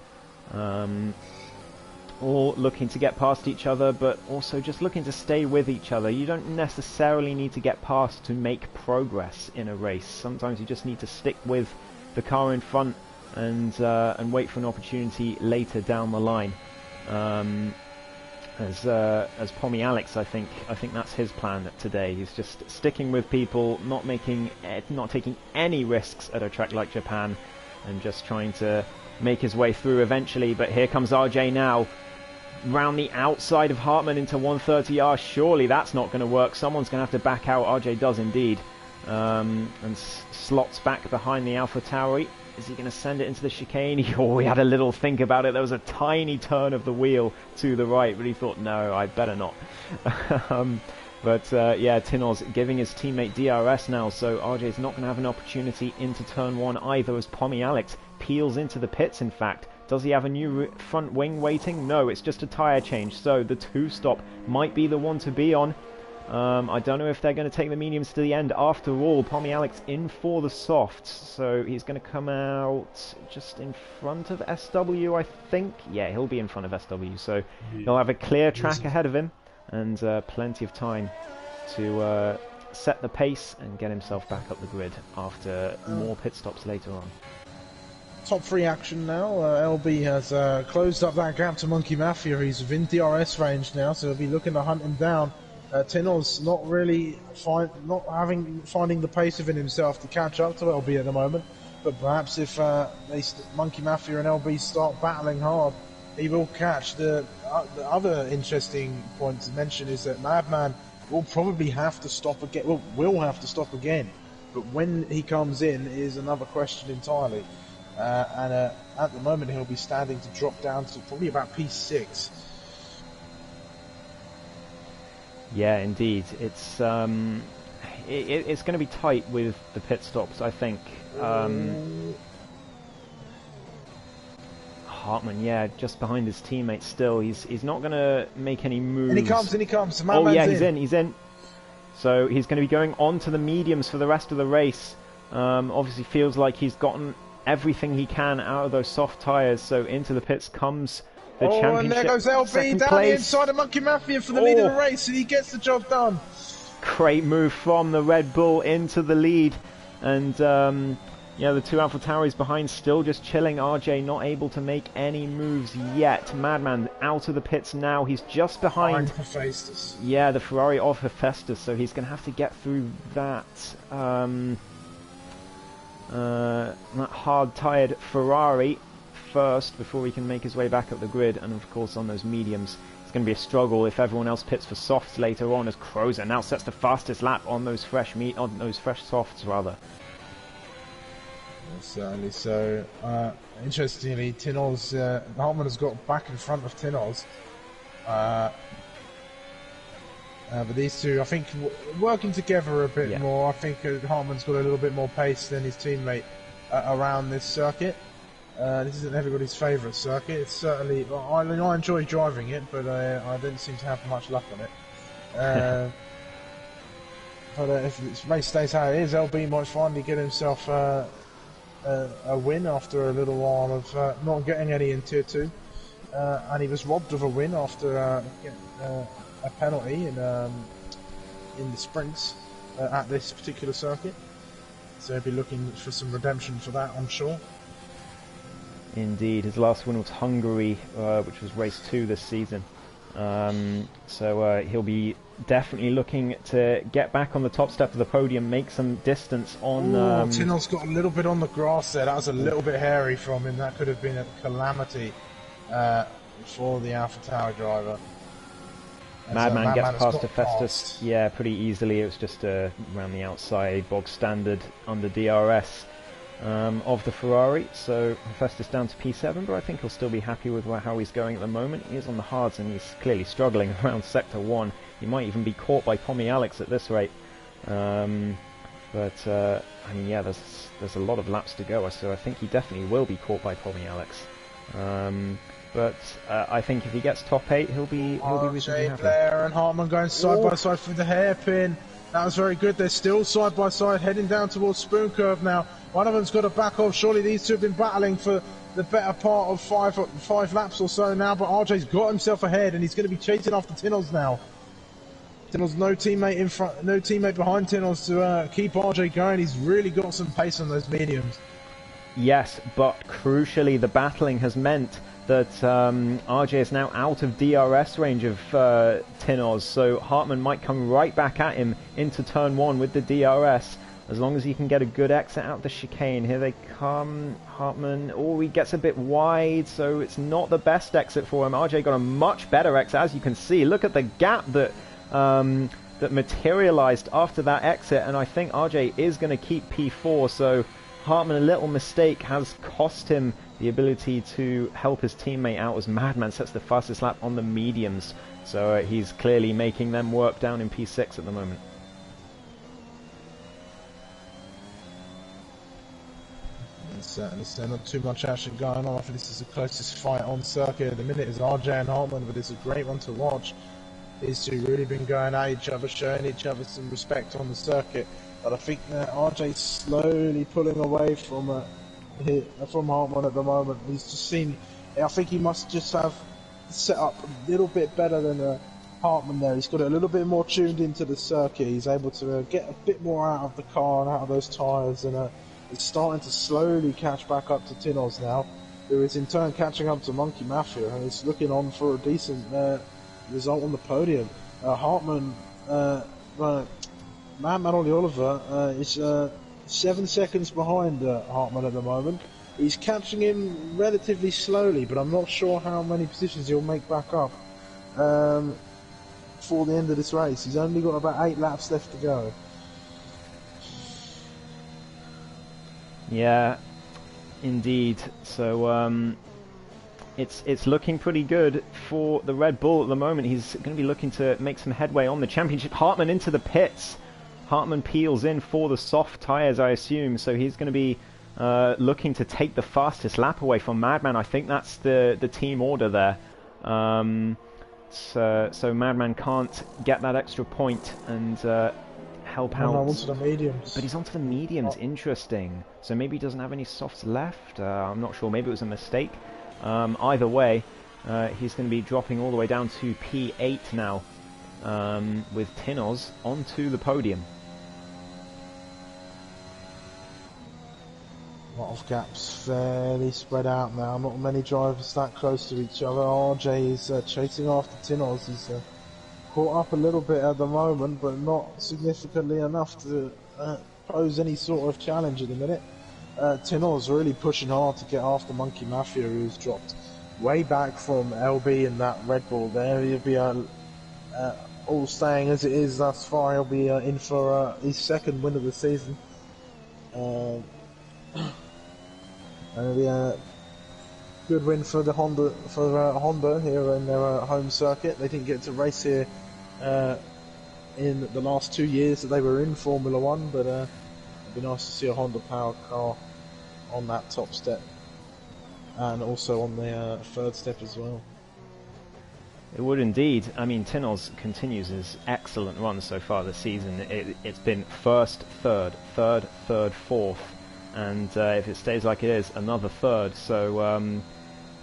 All looking to get past each other, but also just looking to stay with each other. You don't necessarily need to get past to make progress in a race. Sometimes you just need to stick with the car in front and wait for an opportunity later down the line. As Pommy Alex, I think that's his plan today. He's just sticking with people, not taking any risks at a track like Japan, and just trying to make his way through eventually. But here comes RJ now, round the outside of Hartmann into 130R. Surely that's not going to work. Someone's going to have to back out. RJ does indeed, and slots back behind the AlphaTauri. Is he going to send it into the chicane? Oh, he had a little think about it. There was a tiny turn of the wheel to the right, but he thought, no, I better not. Yeah, Tinnell's giving his teammate DRS now, so RJ's not going to have an opportunity into turn 1 either, as Pommy Alex peels into the pits, in fact. Does he have a new front wing waiting? No, it's just a tyre change, so the 2-stop might be the one to be on. I don't know if they're going to take the mediums to the end. After all, Pommy Alex in for the softs, so he's going to come out just in front of SW, I think. Yeah, he'll be in front of SW, so he'll have a clear track ahead of him, and plenty of time to set the pace and get himself back up the grid after more pit stops later on. Top 3 action now. LB has closed up that gap to Monkey Mafia. He's within DRS range now, so he'll be looking to hunt him down. Tinnell's not really finding the pace within himself to catch up to LB at the moment, but perhaps if Monkey Mafia and LB start battling hard, he will catch. The other interesting point to mention is that Madman will probably have to stop again. Well, will have to stop again, but when he comes in is another question entirely. And at the moment he'll be standing to drop down to probably about P6. Yeah, indeed. It's it's going to be tight with the pit stops, I think. Hartmann, yeah, just behind his teammate still. He's not going to make any moves. And he comes. Oh yeah, he's in. So he's going to be going on to the mediums for the rest of the race. Obviously feels like he's gotten everything he can out of those soft tyres. So into the pits comes the championship. And there goes LB down the inside of Monkey Mafia for the lead of the race, and he gets the job done. Great move from the Red Bull into the lead, and yeah, the 2 AlphaTauris behind still just chilling. RJ not able to make any moves yet. Madman out of the pits now. He's just behind. Yeah, the Ferrari of Hephaestus, so he's going to have to get through that that hard-tired Ferrari first before he can make his way back up the grid. And of course on those mediums it's going to be a struggle if everyone else pits for softs later on, as Crozer now sets the fastest lap on those fresh softs rather. Certainly. So, interestingly, Hartman has got back in front of Tinoz. But these two, I think, working together a bit more. I think Hartman's got a little bit more pace than his teammate around this circuit. This isn't everybody's favourite circuit. It's certainly, I enjoy driving it, but I didn't seem to have much luck on it. But if this race stays how it is, LB might finally get himself a win after a little while of not getting any in Tier 2. And he was robbed of a win after a penalty in the sprints at this particular circuit. So he'll be looking for some redemption for that, I'm sure. Indeed, his last win was Hungary, which was race 2 this season. So he'll be definitely looking to get back on the top step of the podium, make some distance on... Tinel's got a little bit on the grass there. That was a little bit hairy from him. That could have been a calamity for the Alpha Tower driver. Madman gets past Hephaestus, yeah, pretty easily. It was just around the outside, bog standard under DRS of the Ferrari. So Hephaestus down to P7, but I think he'll still be happy with how he's going at the moment. He is on the hards and he's clearly struggling around Sector 1. He might even be caught by Pommy Alex at this rate. I mean, yeah, there's a lot of laps to go, so I think he definitely will be caught by Pommy Alex. But I think if he gets top 8, he'll be reasonably happy. Blair and Hartman going side by side through the hairpin. That was very good. They're still side by side, heading down towards Spoon Curve now. One of them's got to back off. Surely these two have been battling for the better part of five laps or so now. But RJ's got himself ahead, and he's going to be chasing after Tinoz now. Tinoz, no teammate in front, no teammate behind Tinoz to keep RJ going. He's really got some pace on those mediums. Yes, but crucially, the battling has meant that RJ is now out of DRS range of Tinoz, so Hartman might come right back at him into turn 1 with the DRS, as long as he can get a good exit out the chicane. Here they come, Hartman, he gets a bit wide, so it's not the best exit for him. RJ got a much better exit, as you can see. Look at the gap that that materialized after that exit, and I think RJ is going to keep P4, so Hartman, a little mistake has cost him the ability to help his teammate out, as Madman sets the fastest lap on the mediums. So he's clearly making them work down in P6 at the moment. Certainly, so not too much action going on. I think this is the closest fight on circuit at the minute is RJ and Hartman, but it's a great one to watch. These two really been going at each other, showing each other some respect on the circuit. But I think RJ's slowly pulling away from Hartman at the moment. He's just seen. I think he must just have set up a little bit better than Hartman there. He's got it a little bit more tuned into the circuit. He's able to get a bit more out of the car and out of those tyres, and it's starting to slowly catch back up to Tinoz now, who is in turn catching up to Monkey Mafia, and is looking on for a decent result on the podium. Hartman. Madman Ollie Oliver is 7 seconds behind Hartman at the moment. He's catching him relatively slowly, but I'm not sure how many positions he'll make back up for the end of this race. He's only got about 8 laps left to go. Yeah, indeed. So it's looking pretty good for the Red Bull at the moment. He's going to be looking to make some headway on the championship. Hartman into the pits. Hartman peels in for the soft tyres, I assume, so he's going to be looking to take the fastest lap away from Madman. I think that's the team order there. So Madman can't get that extra point and help out. No, onto the mediums. But he's onto the mediums, interesting. So maybe he doesn't have any softs left. I'm not sure, maybe it was a mistake. Either way, he's going to be dropping all the way down to P8 now, with Tinoz onto the podium. A lot of gaps fairly spread out now, not many drivers that close to each other. RJ is chasing after Tinoz. He's caught up a little bit at the moment, but not significantly enough to pose any sort of challenge at the minute. Tinoz really pushing hard to get after Monkey Mafia, who's dropped way back from LB in that Red Bull there. He'll be all staying as it is thus far. He'll be in for his second win of the season. And good win for the Honda here in their home circuit. They didn't get to race here in the last 2 years that they were in Formula One, but it'd be nice to see a Honda powered car on that top step and also on the third step as well. It would indeed. I mean, Tinoz continues his excellent run so far this season. It's been first, third, fourth, and if it stays like it is, another third. So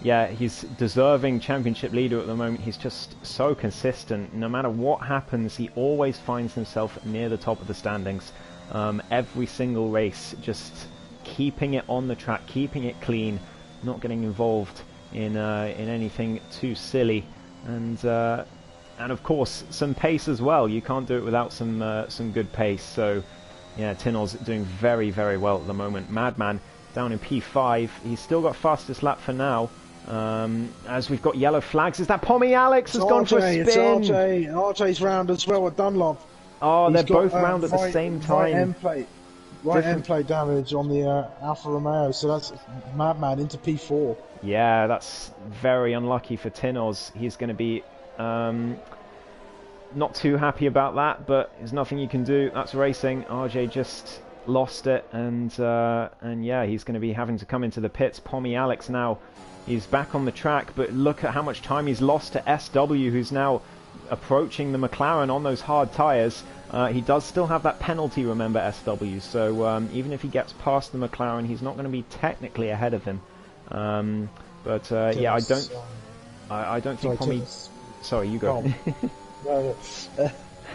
yeah, he's deserving championship leader at the moment. He's just so consistent. No matter what happens, he always finds himself near the top of the standings. Every single race, just keeping it on the track, keeping it clean, not getting involved in anything too silly. And of course some pace as well. You can't do it without some good pace. So yeah, Tinoz doing very, very well at the moment. Madman down in P5. He's still got fastest lap for now. As we've got yellow flags, is that Pommy Alex has gone for a spin? It's RJ. RJ's round as well at Dunlop. Oh, they're both round at the same time. Right end plate damage on the Alfa Romeo, so that's Madman into P4. Yeah, that's very unlucky for Tinoz. He's going to be not too happy about that, but there's nothing you can do. That's racing. RJ just lost it, and yeah, he's going to be having to come into the pits. Pommy Alex now, he's back on the track, but look at how much time he's lost to SW, who's now approaching the McLaren on those hard tyres. He does still have that penalty, remember, SW, so even if he gets past the McLaren, he's not going to be technically ahead of him. But yeah, I don't think Pommy... Sorry, you go.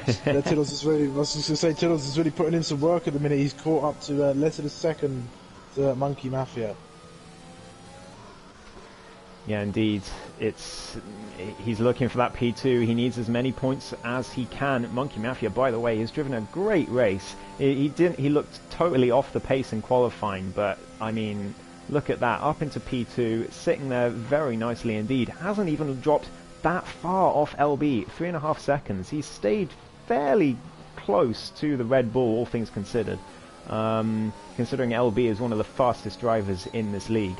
Tinoz is really, I was just going to say, Tinoz is really putting in some work at the minute. He's caught up to less than a second to Monkey Mafia. Yeah, indeed. He's looking for that P2. He needs as many points as he can. Monkey Mafia, by the way, has driven a great race. He looked totally off the pace in qualifying, but I mean, look at that, up into P2, sitting there very nicely indeed. Hasn't even dropped that far off LB, 3.5 seconds. He's stayed fairly close to the Red Bull, all things considered, considering LB is one of the fastest drivers in this league.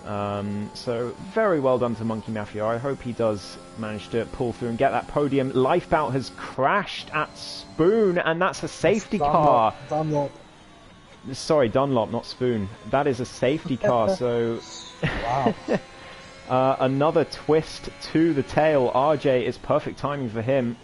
So very well done to Monkey Mafia. I hope he does manage to pull through and get that podium. Lifebout has crashed at Spoon, and that's a safety car. Dunlop. Sorry, Dunlop, not Spoon. That is a safety car, so... Wow. Another twist to the tail. RJ is perfect timing for him.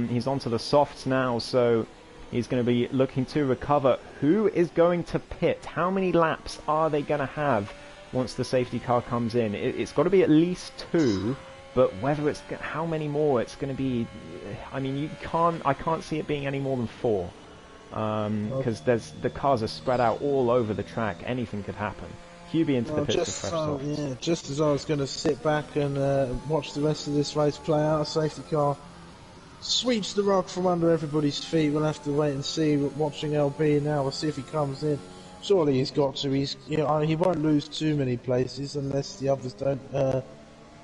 He's onto the softs now, so he's going to be looking to recover. Who is going to pit? How many laps are they going to have once the safety car comes in? It's got to be at least 2, but whether it's how many more it's going to be, I mean, I can't see it being any more than 4, because the cars are spread out all over the track. Anything could happen. QB into the pits for fresh softs. Yeah, just as I was going to sit back and watch the rest of this race play out, a safety car sweeps the rug from under everybody's feet. We'll have to wait and see. Watching LB now, we'll see if he comes in. Surely he's got to. He won't lose too many places unless the others don't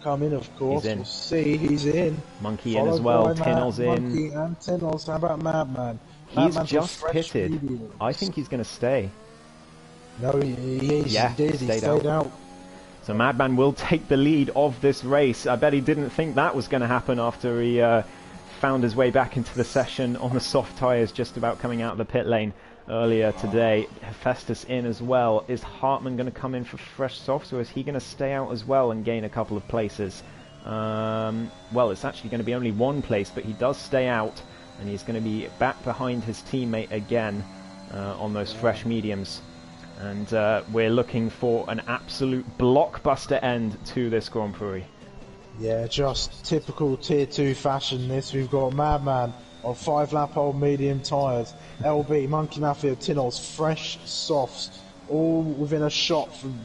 come in, of course. He's in. We'll see. He's in. Monkey in as well. Tinoz in. Monkey and Tinoz. How about Madman? He's just pitted. Medium. I think he's going to stay. No, he did. He stayed out. So Madman will take the lead of this race. I bet he didn't think that was going to happen after he found his way back into the session on the soft tyres just about coming out of the pit lane earlier today. Festus in as well. Is Hartman going to come in for fresh softs, or is he going to stay out as well and gain a couple of places? Well, it's actually going to be only 1 place, but he does stay out, and he's going to be back behind his teammate again on those fresh mediums. And we're looking for an absolute blockbuster end to this Grand Prix. Yeah, just typical Tier 2 fashion this. We've got Madman on 5-lap-old medium tyres. LB, Monkey Mafia, Tinoz, fresh softs, all within a shot from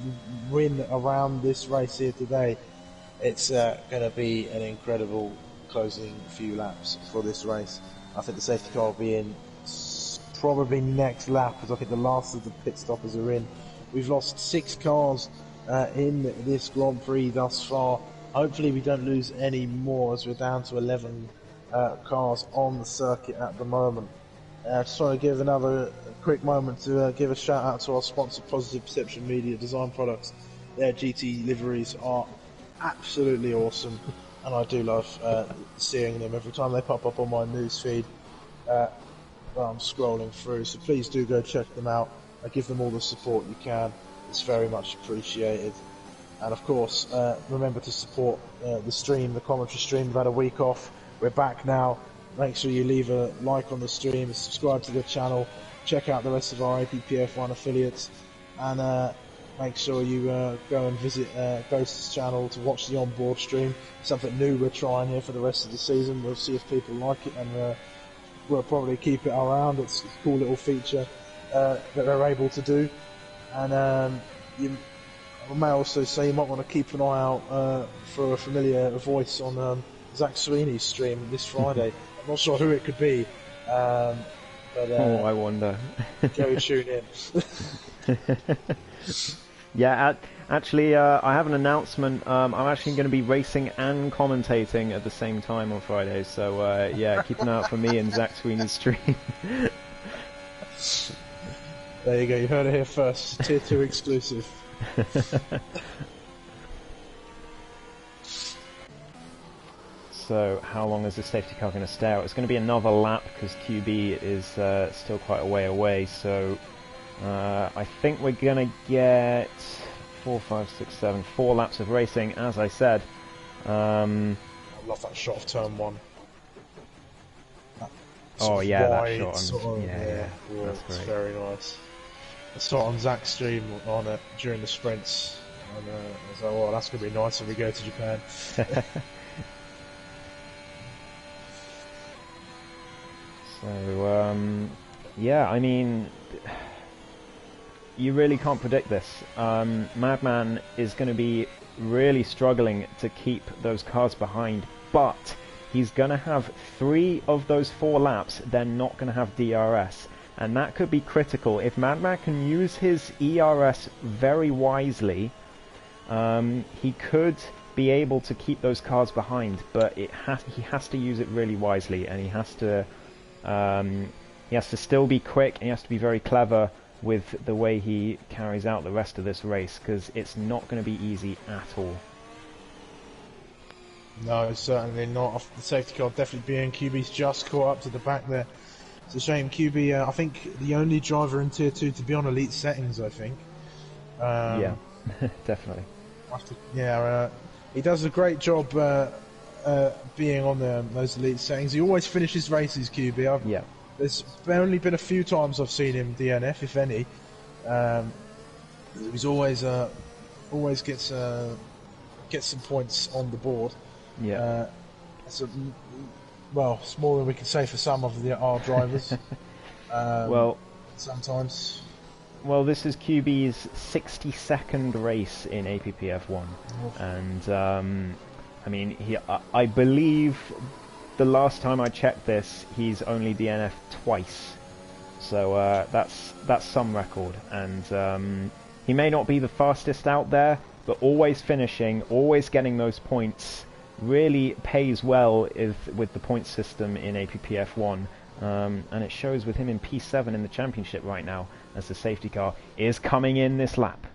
win around this race here today. It's going to be an incredible closing few laps for this race. I think the safety car will be in probably next lap, because I think the last of the pit stoppers are in. We've lost 6 cars in this Grand Prix thus far. Hopefully we don't lose any more, as we're down to 11 cars on the circuit at the moment. Just want to give another quick moment to give a shout out to our sponsor, Positive Perception Media Design Products. Their GT liveries are absolutely awesome, and I do love seeing them every time they pop up on my news feed while I'm scrolling through. So please do go check them out. Give them all the support you can. It's very much appreciated. And of course, remember to support the stream, the commentary stream. We've had a week off. We're back now. Make sure you leave a like on the stream, subscribe to the channel, check out the rest of our APPF1 affiliates, and make sure you go and visit Ghost's channel to watch the onboard stream. Something new we're trying here for the rest of the season. We'll see if people like it, and we'll probably keep it around. It's a cool little feature that they're able to do. And I may also say you might want to keep an eye out for a familiar voice on Zach Sweeney's stream this Friday. I'm not sure who it could be, but I wonder. Go tune in. Yeah, actually, I have an announcement. I'm actually going to be racing and commentating at the same time on Friday, so yeah, keep an eye out for me and Zach Sweeney's stream. There you go, you heard it here first. Tier 2 exclusive. So how long is the safety car going to stay out? It's going to be another lap because QB is still quite a way away. So I think we're going to get 4, 5, 6, 7, 4 laps of racing, as I said. I love that shot of turn 1. Oh yeah, wide, that shot. Yeah, that's great. Very nice. I saw it on Zach's stream on it during the sprints, and I was like, well, that's going to be nice when we go to Japan. So, yeah, I mean, you really can't predict this. Madman is going to be really struggling to keep those cars behind, but he's going to have 3 of those 4 laps. They're not going to have DRS, and that could be critical. If Madman can use his ERS very wisely, he could be able to keep those cars behind, but he has to use it really wisely, and he has to still be quick, and he has to be very clever with the way he carries out the rest of this race, because it's not going to be easy at all. No, certainly not. The safety car definitely being QB's just caught up to the back there. It's a shame. QB, I think, the only driver in Tier 2 to be on elite settings, I think. Yeah, definitely. He does a great job being on those elite settings. He always finishes races, QB. Yeah. There's only been a few times I've seen him DNF, if any. He's always gets some points on the board. Yeah. Well, it's more than we can say for some of our drivers. Well, sometimes. Well, this is QB's 62nd race in APPF1, and I mean, I believe the last time I checked this, he's only DNF twice. So that's some record, and he may not be the fastest out there, but always finishing, always getting those points really pays well with the point system in APPF1, and it shows with him in P7 in the championship right now, as the safety car is coming in this lap.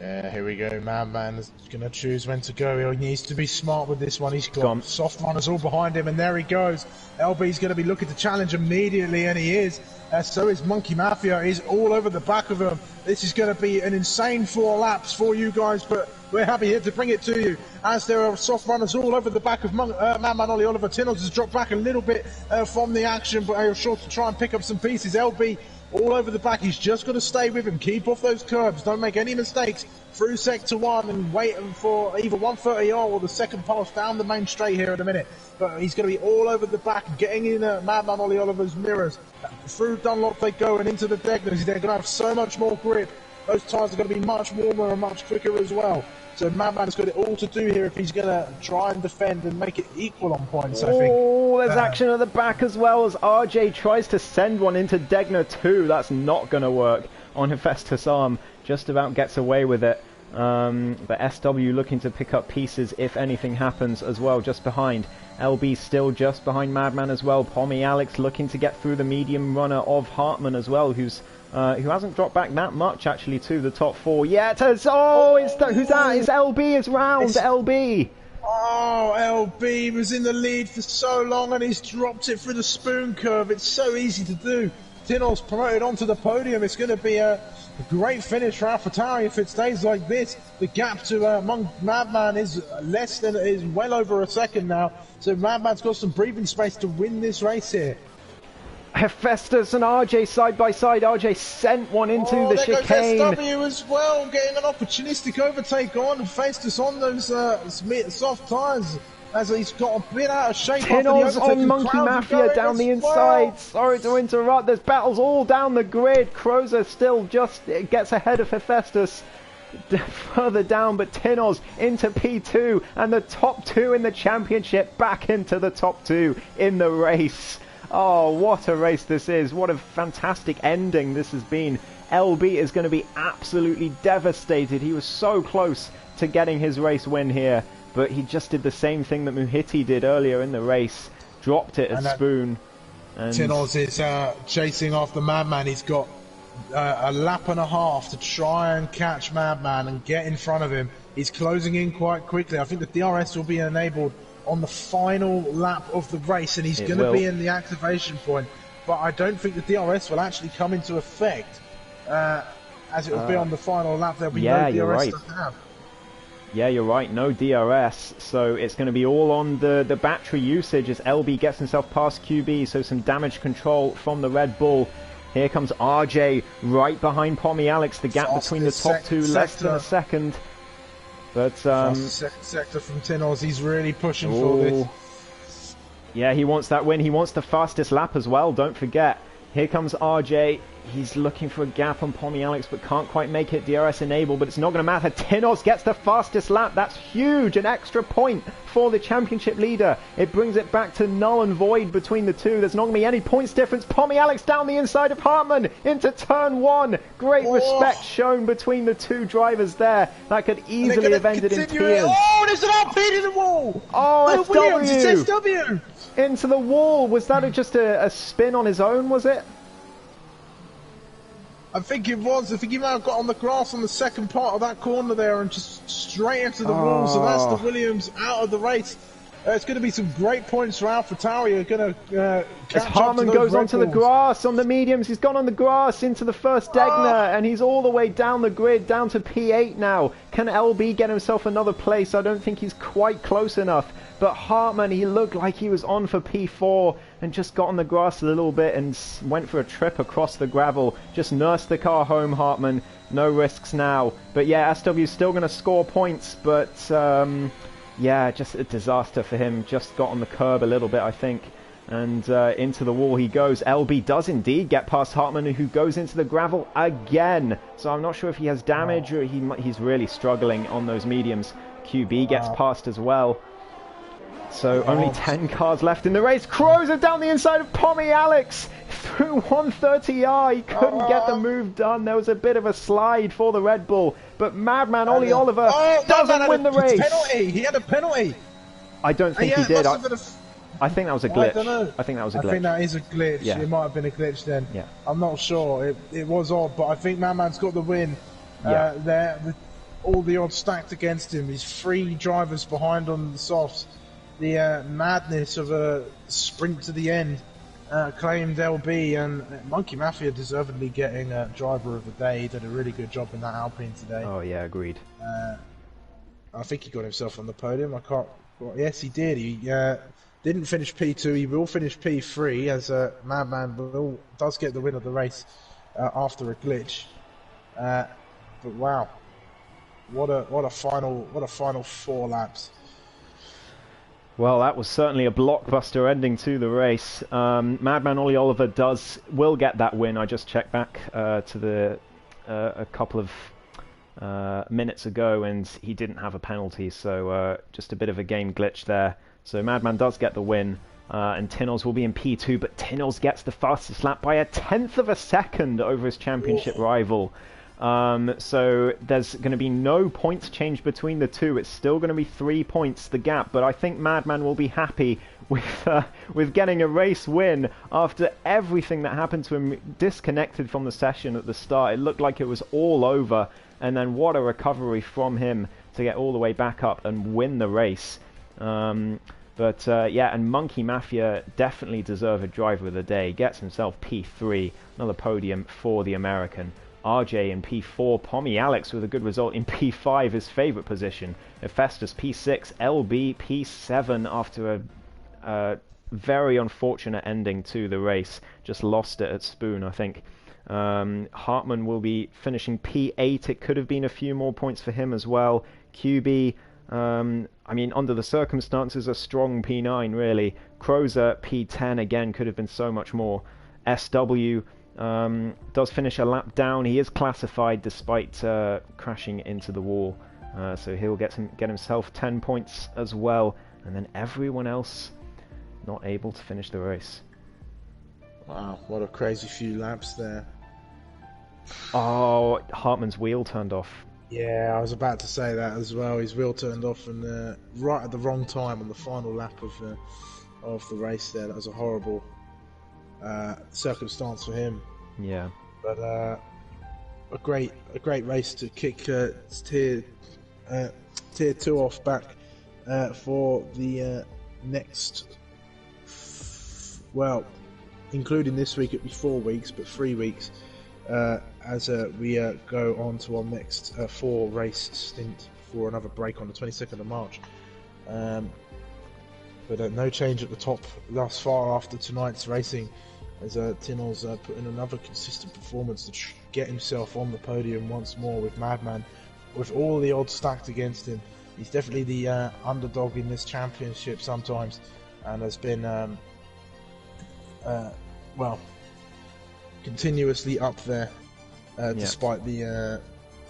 Yeah, here we go. Man is going to choose when to go. He needs to be smart with this one. He's got soft runners all behind him, and there he goes. LB's going to be looking to challenge immediately, and he is. So is Monkey Mafia. He's all over the back of him. This is going to be an insane 4 laps for you guys, but we're happy here to bring it to you, as there are soft runners all over the back of Madman Ollie Oliver. Tinnels has dropped back a little bit from the action, but he's sure to try and pick up some pieces. LB all over the back. He's just got to stay with him. Keep off those curbs. Don't make any mistakes through sector 1 and wait for either 130R or the second pass down the main straight here in a minute. But he's going to be all over the back, getting in Madman Ollie Oliver's mirrors. Through Dunlop they go and into the Degners. They're going to have so much more grip. Those tyres are going to be much warmer and much quicker as well. So Madman's got it all to do here if he's going to try and defend and make it equal on points, I think. Oh, there's action at the back as well, as RJ tries to send one into Degner 2. That's not going to work on Hephaestus' arm. Just about gets away with it. But SW looking to pick up pieces if anything happens as well, just behind. LB still just behind Madman as well. Pommy Alex looking to get through the medium runner of Hartman as well, who hasn't dropped back that much actually to the top 4 yet. Who's that? It's LB is round. LB. Oh, LB was in the lead for so long and he's dropped it through the spoon curve. It's so easy to do. Tinos promoted onto the podium. It's going to be a great finish for AlphaTauri if it stays like this. The gap to Madman is well over a second now. So Madman's got some breathing space to win this race here. Hephaestus and RJ side by side. RJ sent one into the chicane. SW as well, getting an opportunistic overtake on Hephaestus on those soft tyres. As he's got a bit out of shape. Tinos on Monkey Mafia down the inside. Well. Sorry to interrupt. There's battles all down the grid. Crozer still just gets ahead of Hephaestus further down, but Tinos into P2 and the top 2 in the championship back into the top 2 in the race. Oh, what a race this is. What a fantastic ending this has been. LB is going to be absolutely devastated. He was so close to getting his race win here. But he just did the same thing that Muhiti did earlier in the race. Dropped it at Spoon. And Tinos is chasing after Madman. He's got a lap and a half to try and catch Madman and get in front of him. He's closing in quite quickly. I think the DRS will be enabled on the final lap of the race, and he's going to be in the activation point. But I don't think the DRS will actually come into effect, as it will be on the final lap. There'll be no DRS to have. Yeah, you're right, no DRS, so it's going to be all on the battery usage as LB gets himself past QB, so some damage control from the Red Bull. Here comes RJ right behind Pommy Alex, the gap between the top 2, less than a second. But second sector from Tinos, he's really pushing for this. Yeah, he wants that win, he wants the fastest lap as well, don't forget. Here comes RJ. He's looking for a gap on Pommy Alex, but can't quite make it DRS enable, but it's not going to matter. Tinos gets the fastest lap. That's huge. An extra point for the championship leader. It brings it back to null and void between the two. There's not going to be any points difference. Pommy Alex down the inside of Hartman into turn 1. Great respect shown between the two drivers there. That could easily have ended in tears. Oh, there's an RP in the wall. Oh, Williams, SW. Into the wall. Was that just a spin on his own, was it? I think it was. I think he might have got on the grass on the second part of that corner there and just straight into the wall. So that's the Williams out of the race. It's going to be some great points for AlphaTauri. Are going to as Hartman goes onto the grass on the mediums. He's gone on the grass into the first Degner, and he's all the way down the grid, down to P8 now. Can LB get himself another place? I don't think he's quite close enough. But Hartman, he looked like he was on for P4 and just got on the grass a little bit and went for a trip across the gravel. Just nursed the car home, Hartman. No risks now. But yeah, SW is still going to score points, but yeah, just a disaster for him. Just got on the curb a little bit, I think. And into the wall he goes. LB does indeed get past Hartman, who goes into the gravel again. So I'm not sure if he has damage or he's really struggling on those mediums. QB gets past as well. So only 10 cars left in the race. Crozer down the inside of Pommy Alex through 130R. He couldn't get the move done. There was a bit of a slide for the Red Bull. But Madman Ollie Oliver doesn't win the race. Penalty. He had a penalty. I don't think he did. I think that was a glitch. I don't know. I think that was a glitch. I think that is a glitch. Yeah. It might have been a glitch then. Yeah. I'm not sure. It was odd, but I think Madman's got the win. Yeah. There, with all the odds stacked against him. He's 3 drivers behind on the softs. The madness of a sprint to the end claimed LB, and Monkey Mafia deservedly getting driver of the day. He did a really good job in that Alpine today. Oh yeah, agreed. I think he got himself on the podium. I can't. Well, yes, he did. He didn't finish P2. He will finish P3 as Madman does get the win of the race after a glitch. But wow, what a final 4 laps. Well, that was certainly a blockbuster ending to the race. Madman Ollie Oliver will get that win. I just checked back to a couple of minutes ago, and he didn't have a penalty, so just a bit of a game glitch there. So Madman does get the win, and Tinos will be in P2, but Tinos gets the fastest lap by 1/10 of a second over his championship rival. So there's going to be no points change between the two. It's still going to be 3 points the gap, but I think Madman will be happy with getting a race win after everything that happened to him. Disconnected from the session at the start, it looked like it was all over, and then what a recovery from him to get all the way back up and win the race. Yeah, and Monkey Mafia definitely deserve a driver of the day. Gets himself P3, another podium for the American. RJ in P4, Pommy Alex with a good result in P5, his favourite position. Hephaestus P6, LB P7 after a very unfortunate ending to the race. Just lost it at Spoon, I think. Hartman will be finishing P8. It could have been a few more points for him as well. QB, I mean, under the circumstances, a strong P9, really. Crozer, P10, again, could have been so much more. SW does finish a lap down. He is classified despite crashing into the wall. So he'll get himself 10 points as well. And then everyone else not able to finish the race. Wow, what a crazy few laps there. Oh, Hartman's wheel turned off. Yeah, I was about to say that as well. His wheel turned off, and right at the wrong time on the final lap of the race. There, that was a horrible circumstance for him. Yeah, but a great race to kick tier 2 off back for the next. Well, including this week, it'll be 4 weeks, but 3 weeks. As we go on to our next 4 race stint for another break on the 22nd of March. But no change at the top thus far after tonight's racing, as Tinel's put in another consistent performance to get himself on the podium once more with Madman. With all the odds stacked against him, he's definitely the underdog in this championship sometimes, and has been continuously up there, despite the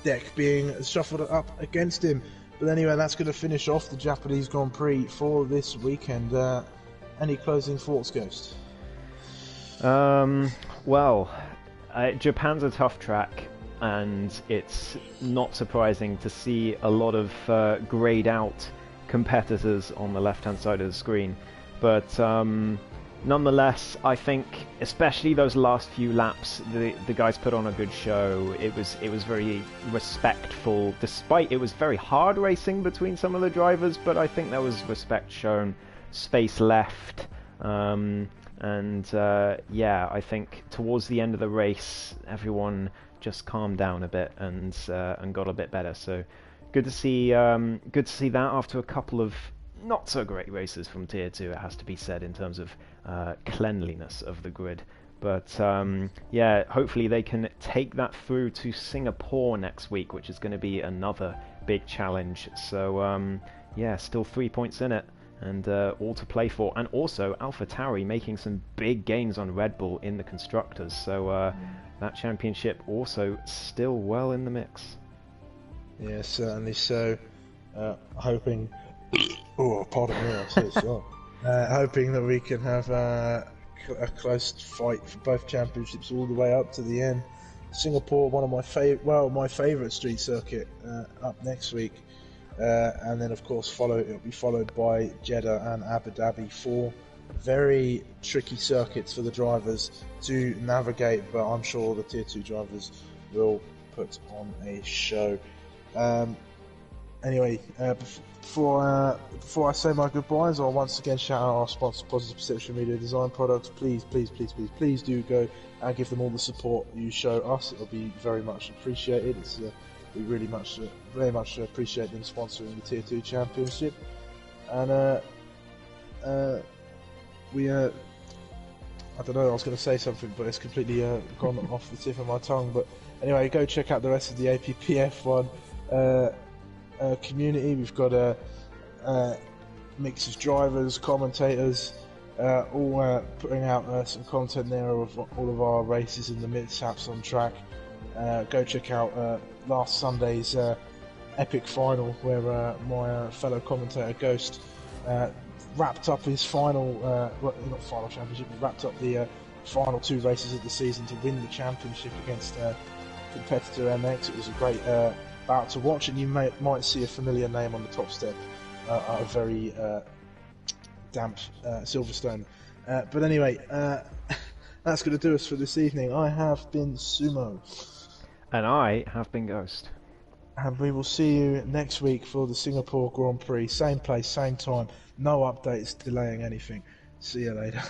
deck being shuffled up against him. But anyway, that's going to finish off the Japanese Grand Prix for this weekend. Any closing thoughts, Ghost? Well, Japan's a tough track, and it's not surprising to see a lot of greyed out competitors on the left-hand side of the screen. But nonetheless, I think, especially those last few laps, the guys put on a good show. It was very respectful, despite it was very hard racing between some of the drivers, but I think there was respect shown, space left, yeah, I think towards the end of the race, everyone just calmed down a bit and got a bit better. So good to see that after a couple of not so great races from Tier 2, it has to be said, in terms of cleanliness of the grid. But yeah, hopefully they can take that through to Singapore next week, which is going to be another big challenge. So yeah, still 3 points in it, and all to play for. And also AlphaTauri making some big gains on Red Bull in the constructors. So that championship also still well in the mix. Yeah, certainly so. Hoping... Oh, pardon me, I said so. Hoping that we can have a close fight for both championships all the way up to the end. Singapore, one of my favourite street circuit, up next week, and then of course it'll be followed by Jeddah and Abu Dhabi. 4 very tricky circuits for the drivers to navigate, but I'm sure the Tier 2 drivers will put on a show. Anyway, before I say my goodbyes, I'll once again shout out our sponsor, Positive Perception Media Design Products. Please do go and give them all the support you show us. It'll be very much appreciated. We really very much appreciate them sponsoring the Tier 2 Championship. And I don't know, I was going to say something, but it's completely gone off the tip of my tongue. But anyway, go check out the rest of the APPF1 community. We've got a mix of drivers, commentators, all putting out some content there of all of our races and the mishaps on track. Go check out last Sunday's epic final, where my fellow commentator Ghost wrapped up his final, not final championship, but wrapped up the final 2 races of the season to win the championship against competitor MX. It was a great bout to watch, and you might see a familiar name on the top step, a very damp Silverstone. But anyway, that's going to do us for this evening. I have been Sumo. And I have been Ghost. And we will see you next week for the Singapore Grand Prix. Same place, same time. No updates delaying anything. See you later.